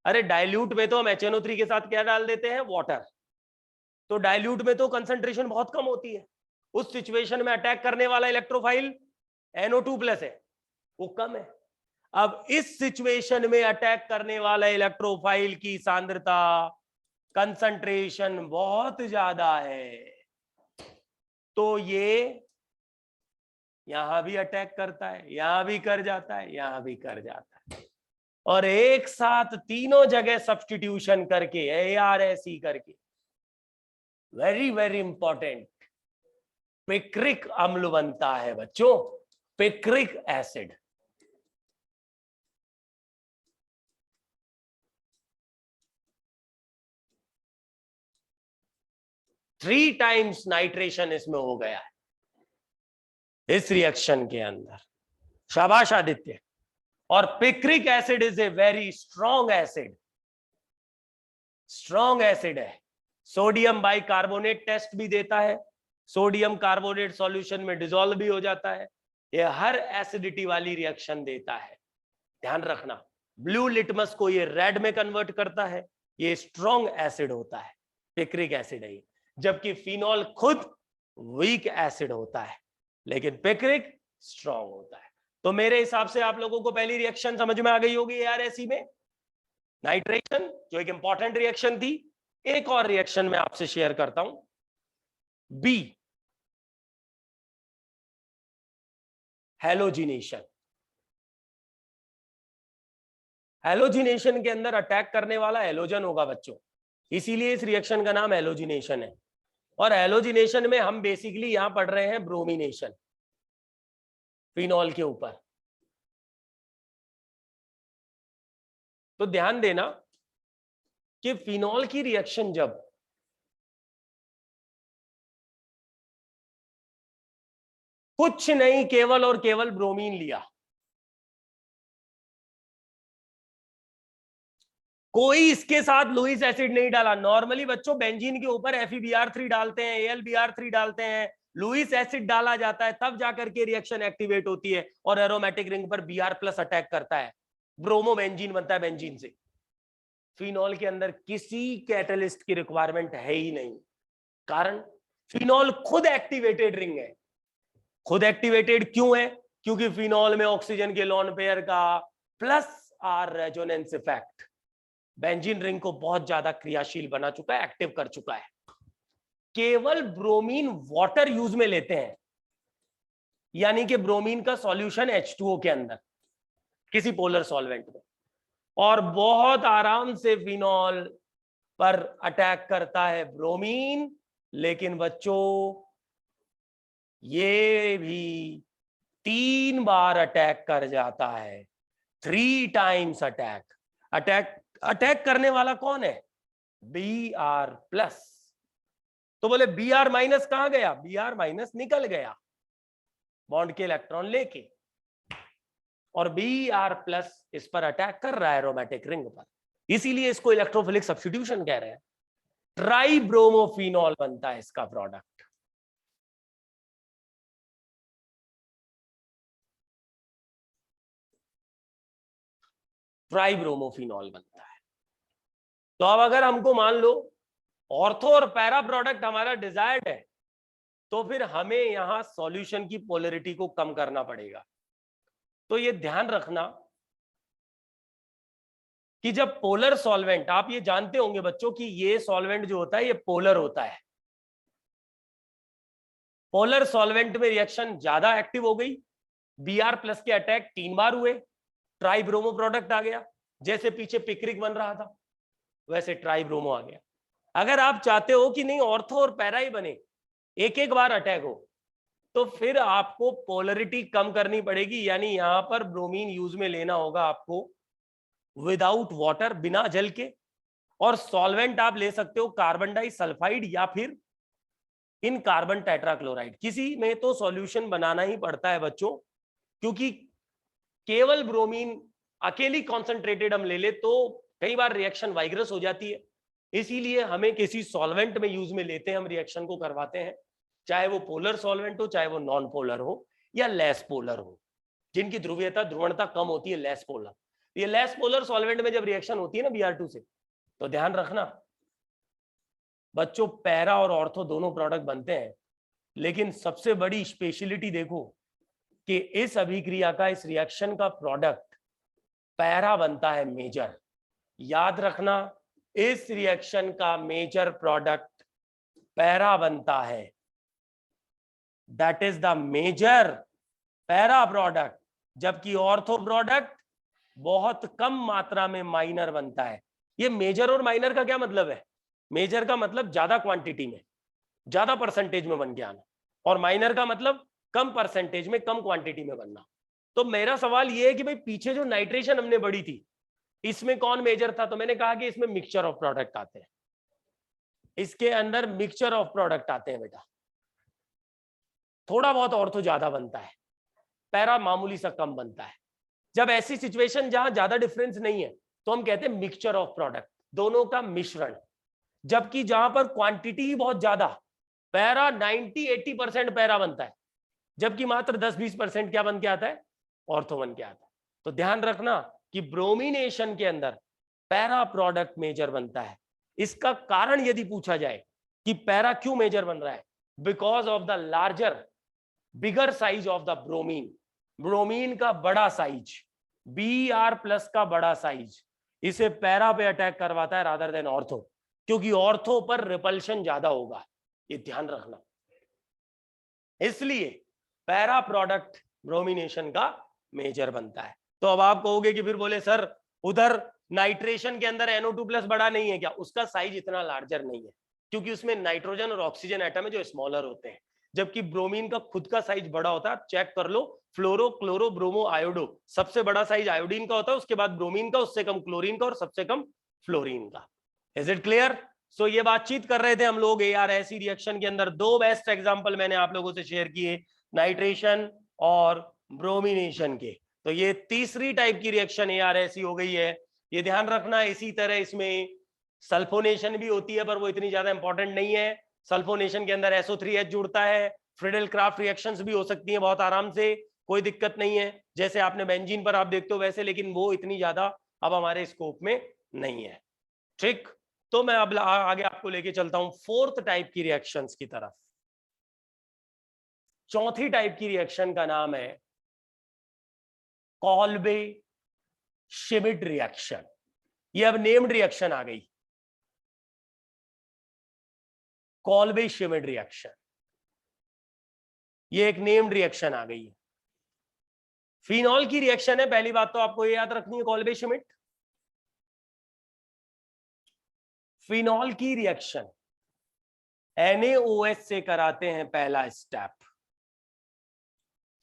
अरे डाइल्यूट में तो हम HNO3 के साथ क्या डाल देते हैं, वाटर। तो डाइल्यूट में तो कंसंट्रेशन बहुत कम होती है, उस सिचुएशन में अटैक करने वाला इलेक्ट्रोफाइल NO2+ है, वो कम है। अब इस सिचुएशन में अटैक करने वाला इलेक्ट्रोफाइल की सांद्रता, कंसंट्रेशन बहुत ज्यादा है, तो ये यहां भी अटैक करता है, यहां भी कर जाता है, यहां भी कर जाता है, और एक साथ तीनों जगह सब्स्टिट्यूशन करके ARSE करके, वेरी वेरी इंपॉर्टेंट, पिक्रिक अम्ल बनता है बच्चों, picric acid. Three times nitration इसमें हो गया है इस रिएक्शन के अंदर। शाबाश आदित्य। और picric acid is a very strong acid, strong acid है। सोडियम बाइकार्बोनेट टेस्ट भी देता है, सोडियम कार्बोनेट सॉल्यूशन में डिसॉल्व भी हो जाता है, ये हर एसिडिटी वाली रिएक्शन देता है। ध्यान रखना, ब्लू लिटमस को ये रेड में कन्वर्ट करता है, ये स्ट्रॉन्ग एसिड होता है, पिक्रिक एसिड है। जबकि फिनॉल खुद वीक एसिड होता है, लेकिन पिक्रिक स्ट्रॉन्ग होता है। तो मेरे हिसाब से आप लोगों को पहली रिएक्शन समझ में आ गई होगी ARSE में, नाइट्रेशन जो एक इंपॉर्टेंट रिएक्शन थी। एक और रिएक्शन मैं आपसे शेयर करता हूं, बी, हैलोजिनेशन। हैलोजिनेशन के अंदर अटैक करने वाला हैलोजन होगा बच्चों, इसीलिए इस रिएक्शन का नाम हैलोजिनेशन है। और हैलोजिनेशन में हम बेसिकली यहां पढ़ रहे हैं ब्रोमिनेशन फिनॉल के ऊपर। तो ध्यान देना कि फिनॉल की रिएक्शन जब कुछ नहीं केवल और केवल ब्रोमीन लिया, कोई इसके साथ लुईस एसिड नहीं डाला। नॉर्मली बच्चों बेंजीन के ऊपर FeBr3 डालते हैं, AlBr3 डालते हैं, लुईस एसिड डाला जाता है, तब जाकर के रिएक्शन एक्टिवेट होती है और एरोमेटिक रिंग पर Br+ अटैक करता है, ब्रोमोबेंजीन बनता है बेंजीन से। फिनॉल के अंदर किसी कैटलिस्ट की रिक्वायरमेंट है ही नहीं, कारण फिनॉल खुद एक्टिवेटेड रिंग है। खुद एक्टिवेटेड क्यों है? क्योंकि फिनॉल में ऑक्सीजन के लोन पेयर का +R resonance effect benzene ring को बहुत ज्यादा क्रियाशील बना चुका है, एक्टिव कर चुका है। केवल ब्रोमीन वाटर यूज में लेते हैं, यानी कि ब्रोमीन का सॉल्यूशन H2O के अंदर किसी पोलर सॉल्वेंट में, और बहुत आराम से फिनॉल पर अटैक करता है ब्रोमीन। लेकिन बच्चों ये भी 3 बार अटैक कर जाता है, 3 टाइम्स अटैक। अटैक करने वाला कौन है? Br+। तो बोले Br- कहां गया? Br- निकल गया बॉन्ड के इलेक्ट्रॉन लेके, और Br+ इस पर अटैक कर रहा है एरोमेटिक रिंग पर, इसीलिए इसको इलेक्ट्रोफिलिक सब्स्टिट्यूशन कह रहे हैं। ट्राइब्रोमोफिनॉल बनता है इसका प्रोडक्ट। ट्राइब्रोमोफिनॉल बनता है। तो अब अगर हमको मान लो ऑर्थो और पैरा प्रोडक्ट हमारा डिजायर्ड है, तो फिर हमें यहां सॉल्यूशन की पोलरिटी को कम करना पड़ेगा। तो ये ध्यान रखना कि जब पोलर सॉल्वेंट, आप ये जानते होंगे बच्चों कि ये सॉल्वेंट जो होता है ये पोलर होता है। पोलर सॉल्वेंट में रिएक्शन ज्यादा एक्टिव हो गई, Br+ के अटैक 3 बार हुए, ट्राइब्रोमो प्रोडक्ट आ गया। जैसे पीछे पिक्रिक बन रहा था वैसे ट्राइब्रोमो आ गया। अगर आप चाहते हो कि नहीं ऑर्थो और पैरा ही बने, एक एक बार अटैक हो, तो फिर आपको पोलरिटी कम करनी पड़ेगी। यानी यहां पर ब्रोमीन यूज में लेना होगा आपको विदाउट वाटर, बिना जल के। और सॉल्वेंट आप ले सकते हो कार्बन डाइसल्फाइड या फिर इन कार्बन टेट्राक्लोराइड। किसी में तो सॉल्यूशन बनाना ही पड़ता है बच्चों, क्योंकि केवल ब्रोमीन अकेली कॉन्सेंट्रेटेड हम ले ले तो कई बार रिएक्शन वाइग्रस हो जाती है। इसीलिए हमें किसी सॉल्वेंट में यूज में लेते हैं, हम रिएक्शन को करवाते हैं, चाहे वो पोलर सॉल्वेंट हो, चाहे वो नॉन पोलर हो या लेस पोलर हो, जिनकी ध्रुवणता कम होती है, लेस पोलर। ये लेस पोलर सॉल्वेंट में जब रिएक्शन होती है ना Br2 से, तो ध्यान रखना बच्चों पैरा और ऑर्थो दोनों प्रोडक्ट बनते हैं, लेकिन सबसे बड़ी स्पेशलिटी देखो कि इस अभिक्रिया का, इस रिएक्शन का प्रोडक्ट पैरा बनता है मेजर। याद रखना इस रिएक्शन का मेजर प्रोडक्ट पैरा बनता है, that is the major para product, जबकि ऑर्थो प्रोडक्ट बहुत कम मात्रा में माइनर बनता है। ये मेजर और माइनर का क्या मतलब है? मेजर का मतलब ज्यादा क्वांटिटी में, ज्यादा परसेंटेज में बन के आना, और माइनर का मतलब कम परसेंटेज में, कम क्वांटिटी में बनना। तो मेरा सवाल ये है कि भाई पीछे जो नाइट्रेशन हमने बढ़ी थी, इसमें कौन मेजर था? तो मैंने कहा कि इसमें मिक्सचर ऑफ प्रोडक्ट आते हैं, इसके अंदर मिक्सचर ऑफ प्रोडक्ट आते हैं बेटा। थोड़ा बहुत ऑर्थो ज्यादा बनता है, पैरा मामूली सा कम बनता है। जब ऐसी सिचुएशन जहां ज्यादा डिफरेंस नहीं है तो हम कहते हैं मिक्सचर ऑफ प्रोडक्ट, दोनों का मिश्रण। जबकि जहां पर क्वांटिटी ही बहुत ज्यादा, पैरा 90-80% पैरा बनता है, जबकि मात्र 10-20% क्या बन के आता है? ऑर्थो बन के आता है। तो ध्यान रखना कि ब्रोमिनेशन के अंदर पैरा प्रोडक्ट मेजर बनता है। इसका कारण यदि पूछा जाए कि पैरा क्यों मेजर बन रहा है, because of the larger bigger size of the bromine. Bromine का बड़ा साइज, Br+ का बड़ा साइज इसे पैरा पे अटैक करवाता है रादर देन ऑर्थो, क्योंकि ऑर्थो पर रिपल्शन ज्यादा होगा, ये ध्यान रखना। इसलिए पैरा प्रोडक्ट ब्रोमिनेशन का मेजर बनता है। तो अब आप कहोगे कि फिर बोले सर उधर नाइट्रेशन के अंदर NO2+ बड़ा नहीं है क्या? उसका साइज इतना लार्जर नहीं है, क्योंकि उसमें नाइट्रोजन और ऑक्सीजन एटम है जो स्मॉलर होते हैं, जबकि ब्रोमीन का खुद का साइज बड़ा होता है। चेक कर लो, फ्लोरो, क्लोरो, ब्रोमो, आयोडो, सबसे बड़ा साइज आयोडीन का होता है, उसके बाद ब्रोमीन का, उससे कम क्लोरीन का और सबसे कम फ्लोरीन का। Is it clear? सो ये बातचीत कर रहे थे हम लोग AR ऐसी रिएक्शन के अंदर। दो बेस्ट एग्जांपल मैंने आप लोगों से शेयर किए, नाइट्रेशन और ब्रोमिनेशन के। तो ये तीसरी टाइप की रिएक्शन AR ऐसी हो गई है, ये ध्यान रखना। इसी तरह इसमें सल्फोनेशन भी होती है, पर वो इतनी ज्यादा इंपॉर्टेंट नहीं है। सल्फोनेशन के अंदर SO3H जुड़ता है, फ्रीडेल क्राफ्ट रिएक्शंस भी हो सकती हैं बहुत आराम से, कोई दिक्कत नहीं है, जैसे आपने बेंजीन पर आप देखते हो वैसे, लेकिन वो इतनी ज्यादा अब हमारे स्कोप में नहीं है। ठीक, तो मैं अब आगे आपको लेके चलता हूं फोर्थ टाइप की रिएक्शंस की तरफ। चौथी टाइप की रिएक्शन का नाम है कॉल्बे श्मिट रिएक्शन। ये अब नेम्ड रिएक्शन आ गई, कॉल्बे श्मिट रिएक्शन, ये एक नेम्ड रिएक्शन आ गई है। फिनॉल की रिएक्शन है, पहली बात तो आपको ये याद रखनी है कॉल्बे श्मिट। फिनॉल की रिएक्शन NaOH से कराते हैं, पहला स्टेप।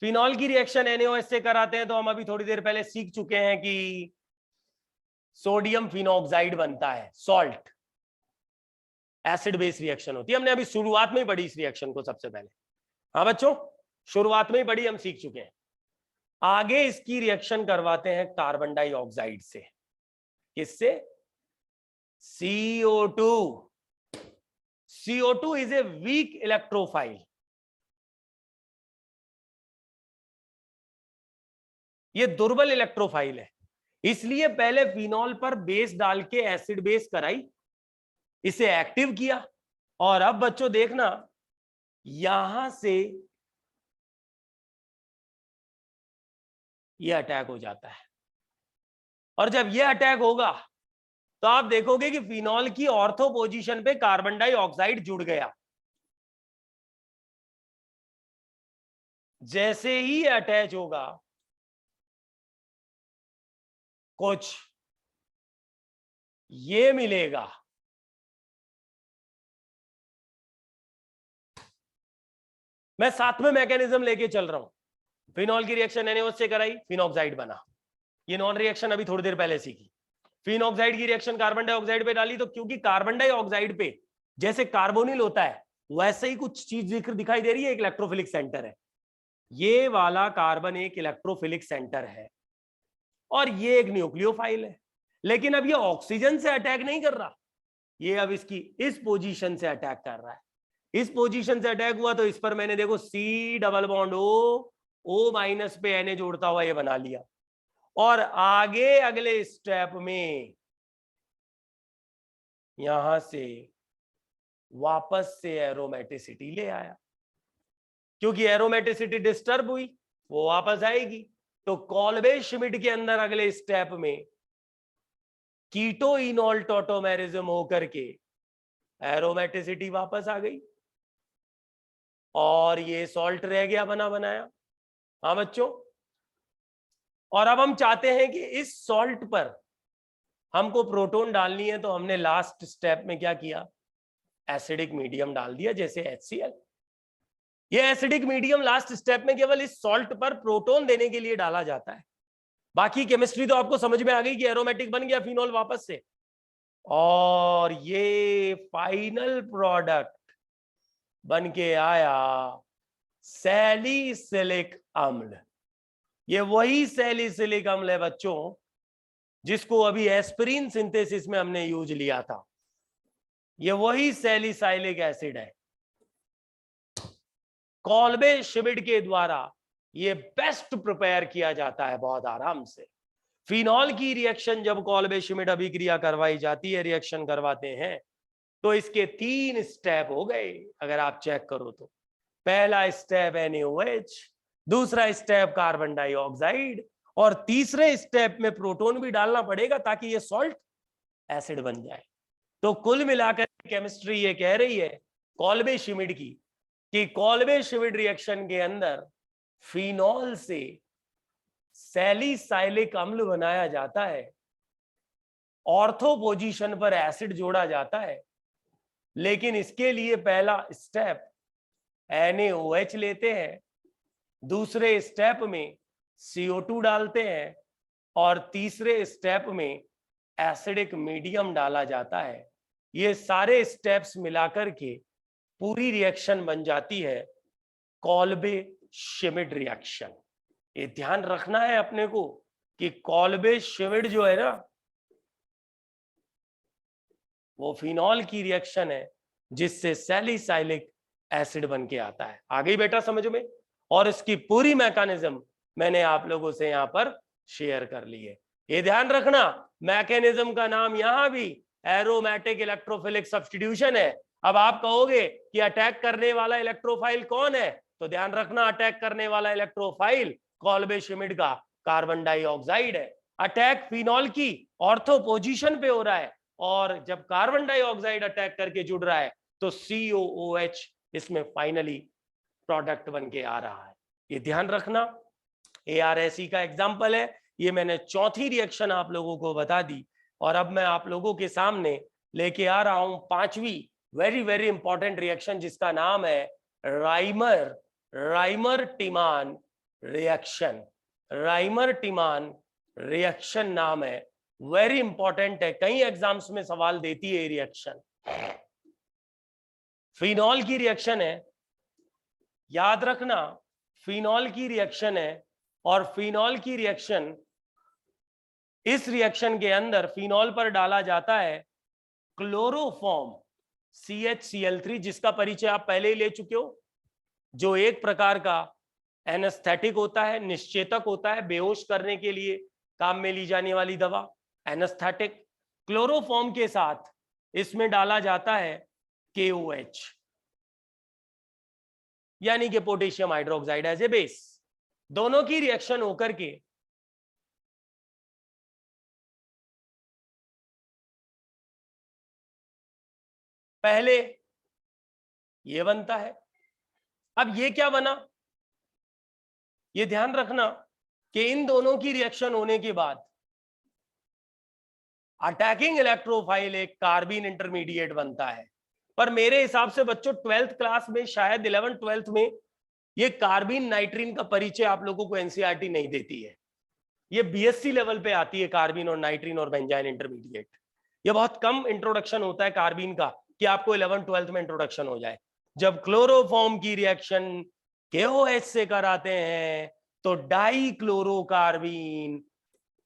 फिनॉल की रिएक्शन NaOH से कराते हैं तो हम अभी थोड़ी देर पहले सीख चुके हैं कि सोडियम फिनॉक्साइड बनता है, सॉल्ट, एसिड बेस रिएक्शन होती है। हमने अभी शुरुआत में ही पढ़ी इस रिएक्शन को सबसे पहले। हाँ बच्चों, शुरुआत में ही पढ़ी, हम सीख चुके हैं। आगे इसकी रिएक्शन करवाते हैं कार्बन डाइऑक्साइड से। किससे? CO2। CO2 is a week electrophile, ये दुर्बल इलेक्ट्रोफाइल है, इसलिए पहले फिनॉल पर बेस डाल के एसिड बेस कराई, इसे एक्टिव किया, और अब बच्चों देखना यहां से ये अटैक हो जाता है, और जब ये अटैक होगा तो आप देखोगे कि फिनॉल की ऑर्थो पोजीशन पे कार्बन डाइऑक्साइड जुड़ गया। जैसे ही अटैच होगा कुछ ये मिलेगा, मैं साथ में मैकेनिज्म लेके चल रहा हूं। फिनॉल की रिएक्शन NaOH से कराई, फिनॉक्साइड बना, ये नॉन रिएक्शन अभी थोड़ी देर पहले सीखी। फिनॉक्साइड की रिएक्शन कार्बन डाइऑक्साइड पे डाली, तो क्योंकि कार्बन डाइऑक्साइड पे जैसे कार्बोनिल होता है वैसे ही कुछ चीज दिखाई दे रही है, एक इलेक्ट्रोफिलिक सेंटर है, ये वाला कार्बन एक इलेक्ट्रोफिलिक सेंटर है, और ये एक न्यूक्लियोफाइल है। लेकिन अब ये ऑक्सीजन से अटैक नहीं कर रहा, ये अब इसकी इस पोजीशन से अटैक कर रहा है। इस पोजीशन से अटैक हुआ तो इस पर मैंने देखो C double bond O minus पे Na जोड़ता हुआ ये बना लिया, और आगे अगले स्टेप में यहां से वापस से एरोमेटिसिटी ले आया, क्योंकि एरोमेटिसिटी डिस्टर्ब हुई वो वापस आएगी, तो कॉल्बे श्मिट के अंदर अगले स्टेप में कीटो इनॉल टॉटोमेरिज्म होकर के एरोमेटिसिटी वापस आ गई, और ये सॉल्ट रह गया बना बनाया। हाँ बच्चों, और अब हम चाहते हैं कि इस सॉल्ट पर हमको प्रोटॉन डालनी है, तो हमने लास्ट स्टेप में क्या किया, एसिडिक मीडियम डाल दिया, जैसे HCl। ये एसिडिक मीडियम लास्ट स्टेप में केवल इस सॉल्ट पर प्रोटॉन देने के लिए डाला जाता है। बाकी केमिस्ट्री तो आपको समझ में आ गई कि एरोमेटिक बन गया फिनॉल वापस से, और ये फाइनल प्रोडक्ट बन के आया सैलिसिलिक अम्ल। ये वही सैलिसिलिक अम्ल है बच्चों जिसको अभी एस्पिरिन सिंथेसिस में हमने यूज लिया था, ये वही सैलिसाइलिक एसिड है। कॉल्बे श्मिट के द्वारा ये बेस्ट प्रिपेयर किया जाता है बहुत आराम से। फिनॉल की रिएक्शन जब कॉल्बे श्मिट अभिक्रिया करवाई जाती है, रिएक्शन करवाते हैं, तो इसके 3 स्टेप हो गए अगर आप चेक करो तो। पहला स्टेप NaOH, दूसरा स्टेप कार्बन डाइऑक्साइड, और तीसरे स्टेप में प्रोटॉन भी डालना पड़ेगा ताकि ये सॉल्ट एसिड बन जाए। तो कुल मिलाकर केमिस्ट्री ये कह रही है कॉल्बे श्मिट की कि कॉल्बे श्मिट रिएक्शन के अंदर फिनॉल से सैलिसाइलिक अम्ल बनाया जाता है, ऑर्थो पोजीशन पर एसिड जोड़ा जाता है, लेकिन इसके लिए पहला स्टेप NaOH लेते हैं, दूसरे स्टेप में CO2 डालते हैं, और तीसरे स्टेप में एसिडिक मीडियम डाला जाता है। ये सारे स्टेप्स मिलाकर के पूरी रिएक्शन बन जाती है कॉल्बे श्मिट रिएक्शन। ये ध्यान रखना है अपने को कि कॉल्बे श्मिट जो है ना, वो फिनॉल की रिएक्शन है जिससे सैलिसाइलिक एसिड बन के आता है। आ गई बेटा समझ में? और इसकी पूरी मैकेनिज्म मैंने आप लोगों से यहां पर शेयर कर ली है। ये ध्यान रखना, मैकेनिज्म का नाम यहां भी एरोमेटिक इलेक्ट्रोफिलिक सब्स्टिट्यूशन है। अब आप कहोगे कि अटैक करने वाला इलेक्ट्रोफाइल कौन है, तो ध्यान रखना अटैक करने वाला इलेक्ट्रोफाइल कॉल्बे श्मिट का कार्बन डाइऑक्साइड है। अटैक फिनॉल की ऑर्थो पोजीशन पे हो रहा है, और जब कार्बन डाइऑक्साइड अटैक करके जुड़ रहा है तो COOH इसमें फाइनली प्रोडक्ट बन के आ रहा है। ये ध्यान रखना, ARSE का एग्जाम्पल है। ये मैंने चौथी रिएक्शन आप लोगों को बता दी, और अब मैं आप लोगों के सामने लेके आ रहा हूं पांचवी वेरी वेरी इंपॉर्टेंट रिएक्शन, जिसका नाम है राइमर टिमान रिएक्शन। राइमर टिमान रिएक्शन नाम है, वेरी इंपॉर्टेंट है, कई एग्जाम्स में सवाल देती है रिएक्शन। फिनॉल की रिएक्शन है, याद रखना फिनॉल की रिएक्शन है, और फिनॉल की रिएक्शन, इस रिएक्शन के अंदर फिनॉल पर डाला जाता है क्लोरोफॉर्म CHCl3, जिसका परिचय आप पहले ही ले चुके हो, जो एक प्रकार का एनेस्थेटिक होता है, निश्चेतक होता है, बेहोश करने के लिए काम में ली जाने वाली दवा, एनेस्थेटिक। क्लोरोफॉर्म के साथ इसमें डाला जाता है KOH, यानी कि potassium hydroxide as a base. दोनों की रिएक्शन होकर के पहले ये बनता है। अब ये क्या बना, ये ध्यान रखना कि इन दोनों की रिएक्शन होने के बाद अटैकिंग इलेक्ट्रोफाइल एक कार्बीन इंटरमीडिएट बनता है। पर मेरे हिसाब से बच्चों 12th क्लास में, शायद 11th 12th में, ये कार्बीन नाइट्रीन का परिचय आप लोगों को एनसीईआरटी नहीं देती है। ये बीएससी लेवल पे आती है, कार्बीन और नाइट्रीन और बेंजाइन इंटरमीडिएट। ये बहुत कम इंट्रोडक्शन होता है कार्बीन का कि आपको 11th 12th में इंट्रोडक्शन हो जाए। जब क्लोरोफॉर्म की रिएक्शन KOH से कराते हैं तो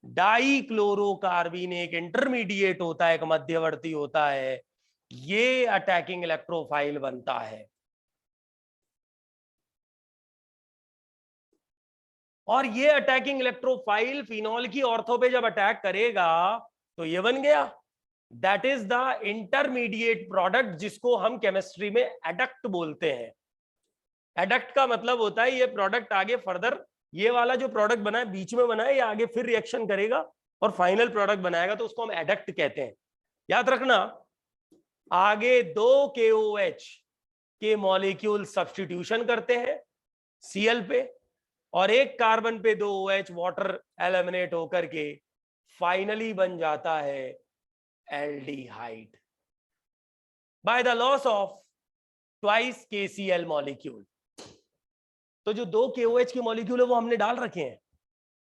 डाइक्लोरोकार्बीन एक इंटरमीडिएट होता है, एक मध्यवर्ती होता है, ये अटैकिंग इलेक्ट्रोफाइल बनता है। और ये अटैकिंग इलेक्ट्रोफाइल फिनॉल की ऑर्थो पे जब अटैक करेगा तो ये बन गया, that is the intermediate product, जिसको हम केमिस्ट्री में एडक्ट बोलते हैं। एडक्ट का मतलब होता है ये प्रोडक्ट आगे फर्दर, ये वाला जो प्रोडक्ट बना है बीच में बना है, ये आगे फिर रिएक्शन करेगा और फाइनल प्रोडक्ट बनाएगा, तो उसको हम एडक्ट कहते हैं। याद रखना, आगे 2 KOH के मॉलिक्यूल सब्स्टिट्यूशन करते हैं Cl पे, और एक कार्बन पे 2 OH वाटर एलिमिनेट होकर के फाइनली बन जाता है aldehyde by the loss of twice KCl molecule. तो जो 2 KOH के मॉलिक्यूल है वो हमने डाल रखे हैं,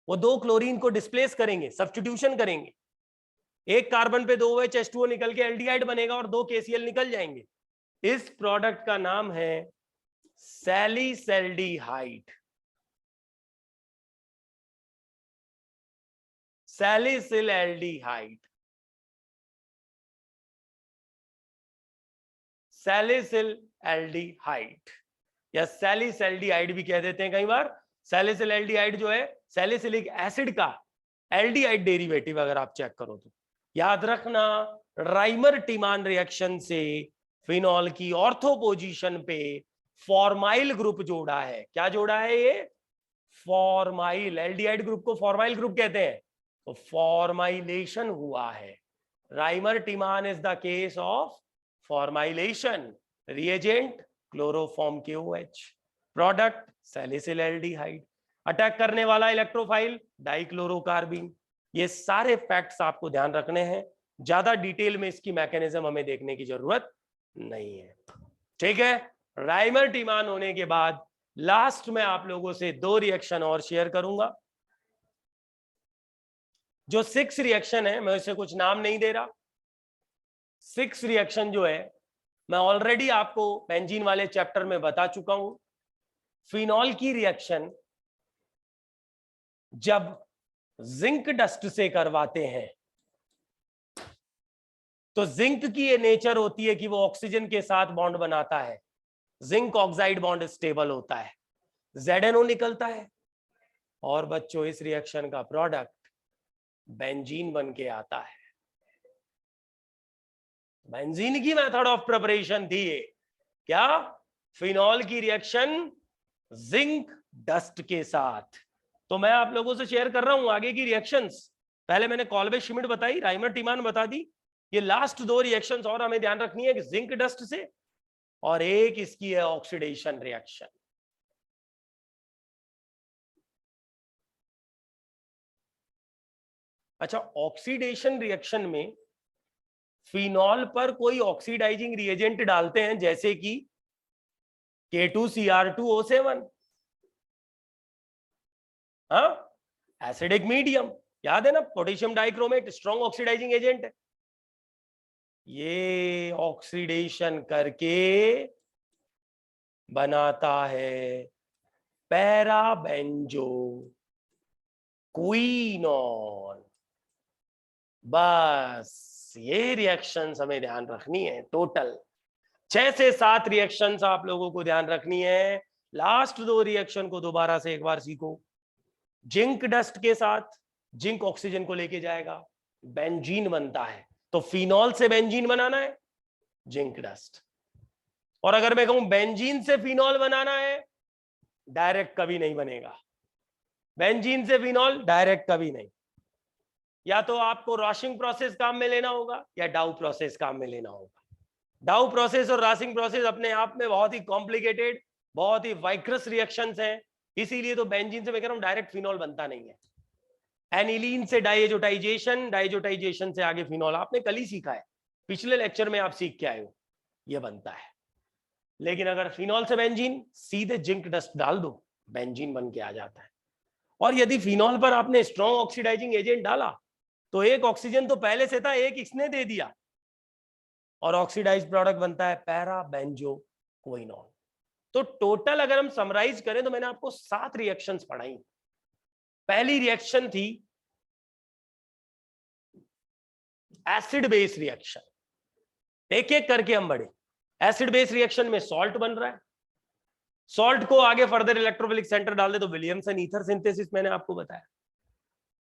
वो 2 क्लोरीन को डिस्प्लेस करेंगे, सब्स्टिट्यूशन करेंगे। एक कार्बन पे 2 OH H2O निकल के एल्डिहाइड बनेगा और 2 KCl निकल जाएंगे। इस प्रोडक्ट का नाम है सैलिसैल्डिहाइड, सैलिसिल एल्डिहाइड, सैलिसिल एल्डिहाइड या सैलिसैल्डिहाइड भी कह देते हैं कई बार। सैलिसिल एल्डिहाइड जो है सैलिसिलिक एसिड का एल्डिहाइड डेरिवेटिव, अगर आप चेक करो तो। याद रखना, राइमर टीमान रिएक्शन से फिनॉल की ऑर्थो पोजीशन पे फॉर्माइल ग्रुप जोड़ा है। क्या जोड़ा है ये? फॉर्माइल। एल्डिहाइड ग्रुप को फॉर्माइल ग्रुप कहते हैं, तो फॉर्माइलेशन हुआ है। Reimer Tiemann is the case of formylation. Reagent chloroform KOH, product salicyl aldehyde, attack करने वाला इलेक्ट्रोफाइल डाइक्लोरोकार्बीन। ये सारे फैक्ट्स आपको ध्यान रखने हैं, ज्यादा डिटेल में इसकी मैकेनिज्म हमें देखने की जरूरत नहीं है। ठीक है, राइमर टीमान होने के बाद लास्ट में आप लोगों से 2 रिएक्शन और शेयर करूंगा। जो 6 रिएक्शन है, मैं उसे कुछ नाम नहीं दे रहा। 6 रिएक्शन जो है मैं ऑलरेडी आपको बेंजीन वाले चैप्टर में बता चुका हूं। फिनॉल की रिएक्शन जब जिंक डस्ट से करवाते हैं तो जिंक की ये नेचर होती है कि वो ऑक्सीजन के साथ बॉन्ड बनाता है, जिंक ऑक्साइड बॉन्ड स्टेबल होता है, ZNO निकलता है, और बच्चों इस रिएक्शन का प्रोडक्ट बेंजीन बन के आता है। बेंजीन की मेथड ऑफ प्रिपरेशन थी ये, क्या? फिनॉल की रिएक्शन जिंक डस्ट के साथ। तो मैं आप लोगों से शेयर कर रहा हूं आगे की रिएक्शंस। पहले मैंने कॉल्बे श्मिट बताई, राइमर टीमान बता दी, ये लास्ट 2 रिएक्शंस और हमें ध्यान रखनी है कि जिंक डस्ट से, और एक इसकी है ऑक्सीडेशन रिएक्शन। अच्छा, ऑक्सीडेशन रिएक्शन में फिनॉल पर कोई ऑक्सीडाइजिंग रिएजेंट डालते हैं, जैसे कि K2Cr2O7, हाँ, एसिडिक मीडियम, याद है ना, potassium dichromate strong oxidising agent है। ये ऑक्सीडेशन करके बनाता है पैराबेंजो क्विनॉल। बस ये रिएक्शंस हमें ध्यान रखनी है टोटल। 6 से 7 रिएक्शंस आप लोगों को ध्यान रखनी है। लास्ट 2 रिएक्शन को दोबारा से एक बार सीखो। जिंक डस्ट के साथ जिंक ऑक्सीजन को लेके जाएगा, बेंजीन बनता है, तो फिनॉल से बेंजीन बनाना है, जिंक डस्ट। और अगर मैं कहूं बेंजीन से फिनॉल बनाना है, डायरेक्ट कभी नहीं बनेगा। बेंजीन से फिनॉल डायरेक्ट कभी नहीं। या तो आपको रॉशिंग प्रोसेस काम में लेना होगा या डाउ प्रोसेस काम में लेना होगा। डाउ प्रोसेस और रॉशिंग प्रोसेस अपने आप में बहुत ही कॉम्प्लिकेटेड, बहुत ही वाइक्रस रिएक्शंस हैं, इसीलिए तो बेंजीन से मैं कह रहा हूं डायरेक्ट फिनॉल बनता नहीं है। एनिलीन से डाइएजोटाइजेशन, डाइएजोटाइजेशन से आगे फिनॉल, आपने कल ही सीखा है, पिछले लेक्चर में आप सीख के आए हो, ये बनता है। लेकिन अगर फिनॉल से बेंजीन, सीधे जिंक डस्ट डाल दो, बेंजीन बन के आ जाता है। और यदि फिनॉल पर आपने स्ट्रॉन्ग ऑक्सीडाइजिंग एजेंट डाला तो एक ऑक्सीजन तो पहले से था, एक इसने दे दिया, और ऑक्सीडाइज प्रोडक्ट बनता है पैरा बेंजोक्विनोन। तो टोटल अगर हम समराइज करें तो मैंने आपको 7 रिएक्शंस पढ़ाई। पहली रिएक्शन थी एसिड बेस रिएक्शन, एक एक करके हम बढ़े। एसिड बेस रिएक्शन में सॉल्ट बन रहा है, सॉल्ट को आगे फर्दर इलेक्ट्रोफिलिक सेंटर डाल दे तो विलियमसन ईथर सिंथेसिस मैंने आपको बताया।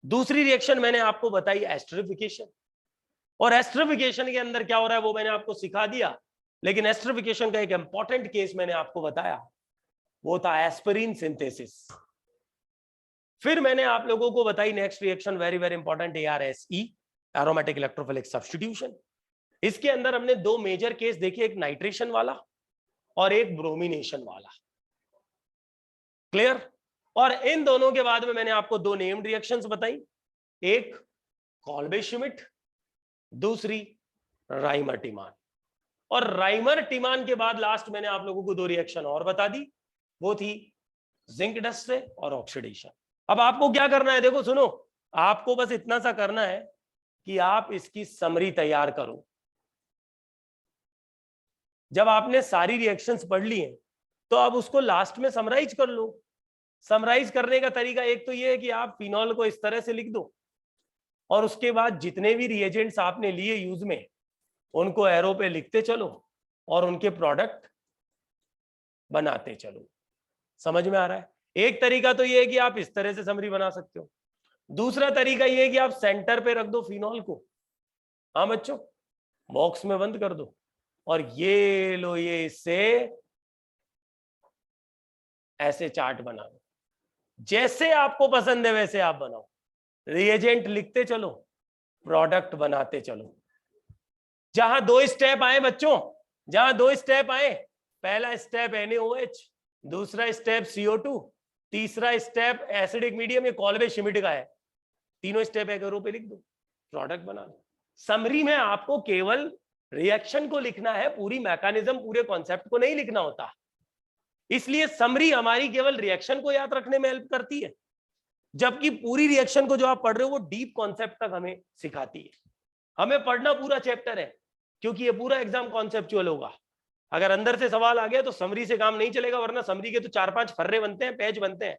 दूसरी रिएक्शन मैंने आपको बताई एस्टरिफिकेशन, और एस्टरिफिकेशन के अंदर क्या हो रहा है वो मैंने आपको सिखा दिया। लेकिन एस्टरिफिकेशन का एक इंपॉर्टेंट केस मैंने आपको बताया, वो था एस्पिरिन सिंथेसिस। फिर मैंने आप लोगों को बताई next reaction, very very important, ARSE, aromatic electrophilic substitution. इसके अंदर हमने 2 मेजर केस देखे, एक नाइट्रेशन वाला और एक ब्रोमिनेशन वाला। क्लियर? और इन दोनों के बाद में मैंने आपको 2 नेम्ड रिएक्शंस बताई, एक कॉल्बे-श्मिट, दूसरी राइमर-टिमान। और राइमर-टिमान के बाद लास्ट मैंने आप लोगों को 2 रिएक्शन और बता दी, वो थी जिंक डस्ट से और ऑक्सीडेशन। अब आपको क्या करना है, देखो सुनो, आपको बस इतना सा करना है कि आप इसकी समरी तैयार करो। जब आपने सारी रिएक्शंस पढ़ ली हैं तो अब उसको लास्ट में समराइज कर लो। समराइज करने का तरीका एक तो ये है कि आप फिनॉल को इस तरह से लिख दो, और उसके बाद जितने भी रिएजेंट्स आपने लिए यूज में उनको एरो पे लिखते चलो और उनके प्रोडक्ट बनाते चलो। समझ में आ रहा है? एक तरीका तो ये है कि आप इस तरह से समरी बना सकते हो। दूसरा तरीका ये है कि आप सेंटर पे रख दो फिनॉल को, हाँ बच्चों, बॉक्स में बंद कर दो, और ये लो, ये इससे ऐसे चार्ट बना लो, जैसे आपको पसंद है वैसे आप बनाओ, रिएजेंट लिखते चलो, प्रोडक्ट बनाते चलो। जहां 2 स्टेप आए बच्चों, जहां 2 स्टेप आए, पहला स्टेप NaOH, दूसरा स्टेप CO2, तीसरा स्टेप एसिडिक मीडियम, ये कॉल्बे-श्मिट का है, तीनों स्टेप एक एरो पे लिख दो, प्रोडक्ट बना लो। समरी में आपको केवल रिएक्शन को लिखना है, पूरी मैकेनिज्म, पूरे कॉन्सेप्ट को नहीं लिखना होता। इसलिए समरी हमारी केवल रिएक्शन को याद रखने में हेल्प करती है, जबकि पूरी रिएक्शन को जो आप पढ़ रहे हो वो डीप कॉन्सेप्ट तक हमें सिखाती है। हमें पढ़ना पूरा चैप्टर है, क्योंकि ये पूरा एग्जाम कॉन्सेप्चुअल होगा। अगर अंदर से सवाल आ गया तो समरी से काम नहीं चलेगा, वरना समरी के तो 4-5 फर्रे बनते हैं, पेज बनते हैं,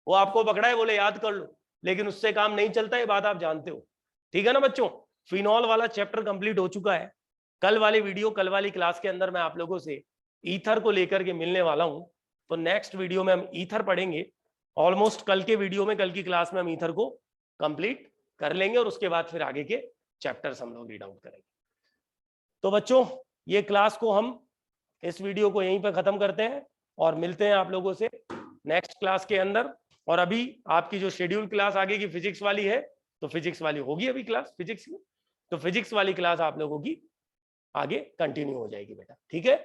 वो आपको पकड़ा है बोले याद कर लो, लेकिन उससे काम नहीं चलता, ये बात आप जानते हो। ठीक है ना बच्चों? फिनॉल वाला चैप्टर कंप्लीट हो चुका है। कल वाली वीडियो, कल वाली क्लास के अंदर मैं आप लोगों से ईथर को लेकर के मिलने वाला हूं, तो नेक्स्ट वीडियो में हम ईथर पढ़ेंगे। ऑलमोस्ट कल के वीडियो में, कल की क्लास में हम ईथर को कंप्लीट कर लेंगे, और उसके बाद फिर आगे के चैप्टर्स हम लोग रीड आउट करेंगे। तो बच्चों, ये क्लास को हम, इस वीडियो को यहीं पर खत्म करते हैं और मिलते हैं आप लोगों से नेक्स्ट क्लास के अंदर। और अभी आपकी जो शेड्यूल क्लास आगे की फिजिक्स वाली है, तो फिजिक्स वाली होगी अभी क्लास फिजिक्स की, तो फिजिक्स वाली क्लास आप लोगों की आगे कंटिन्यू हो जाएगी बेटा, ठीक है?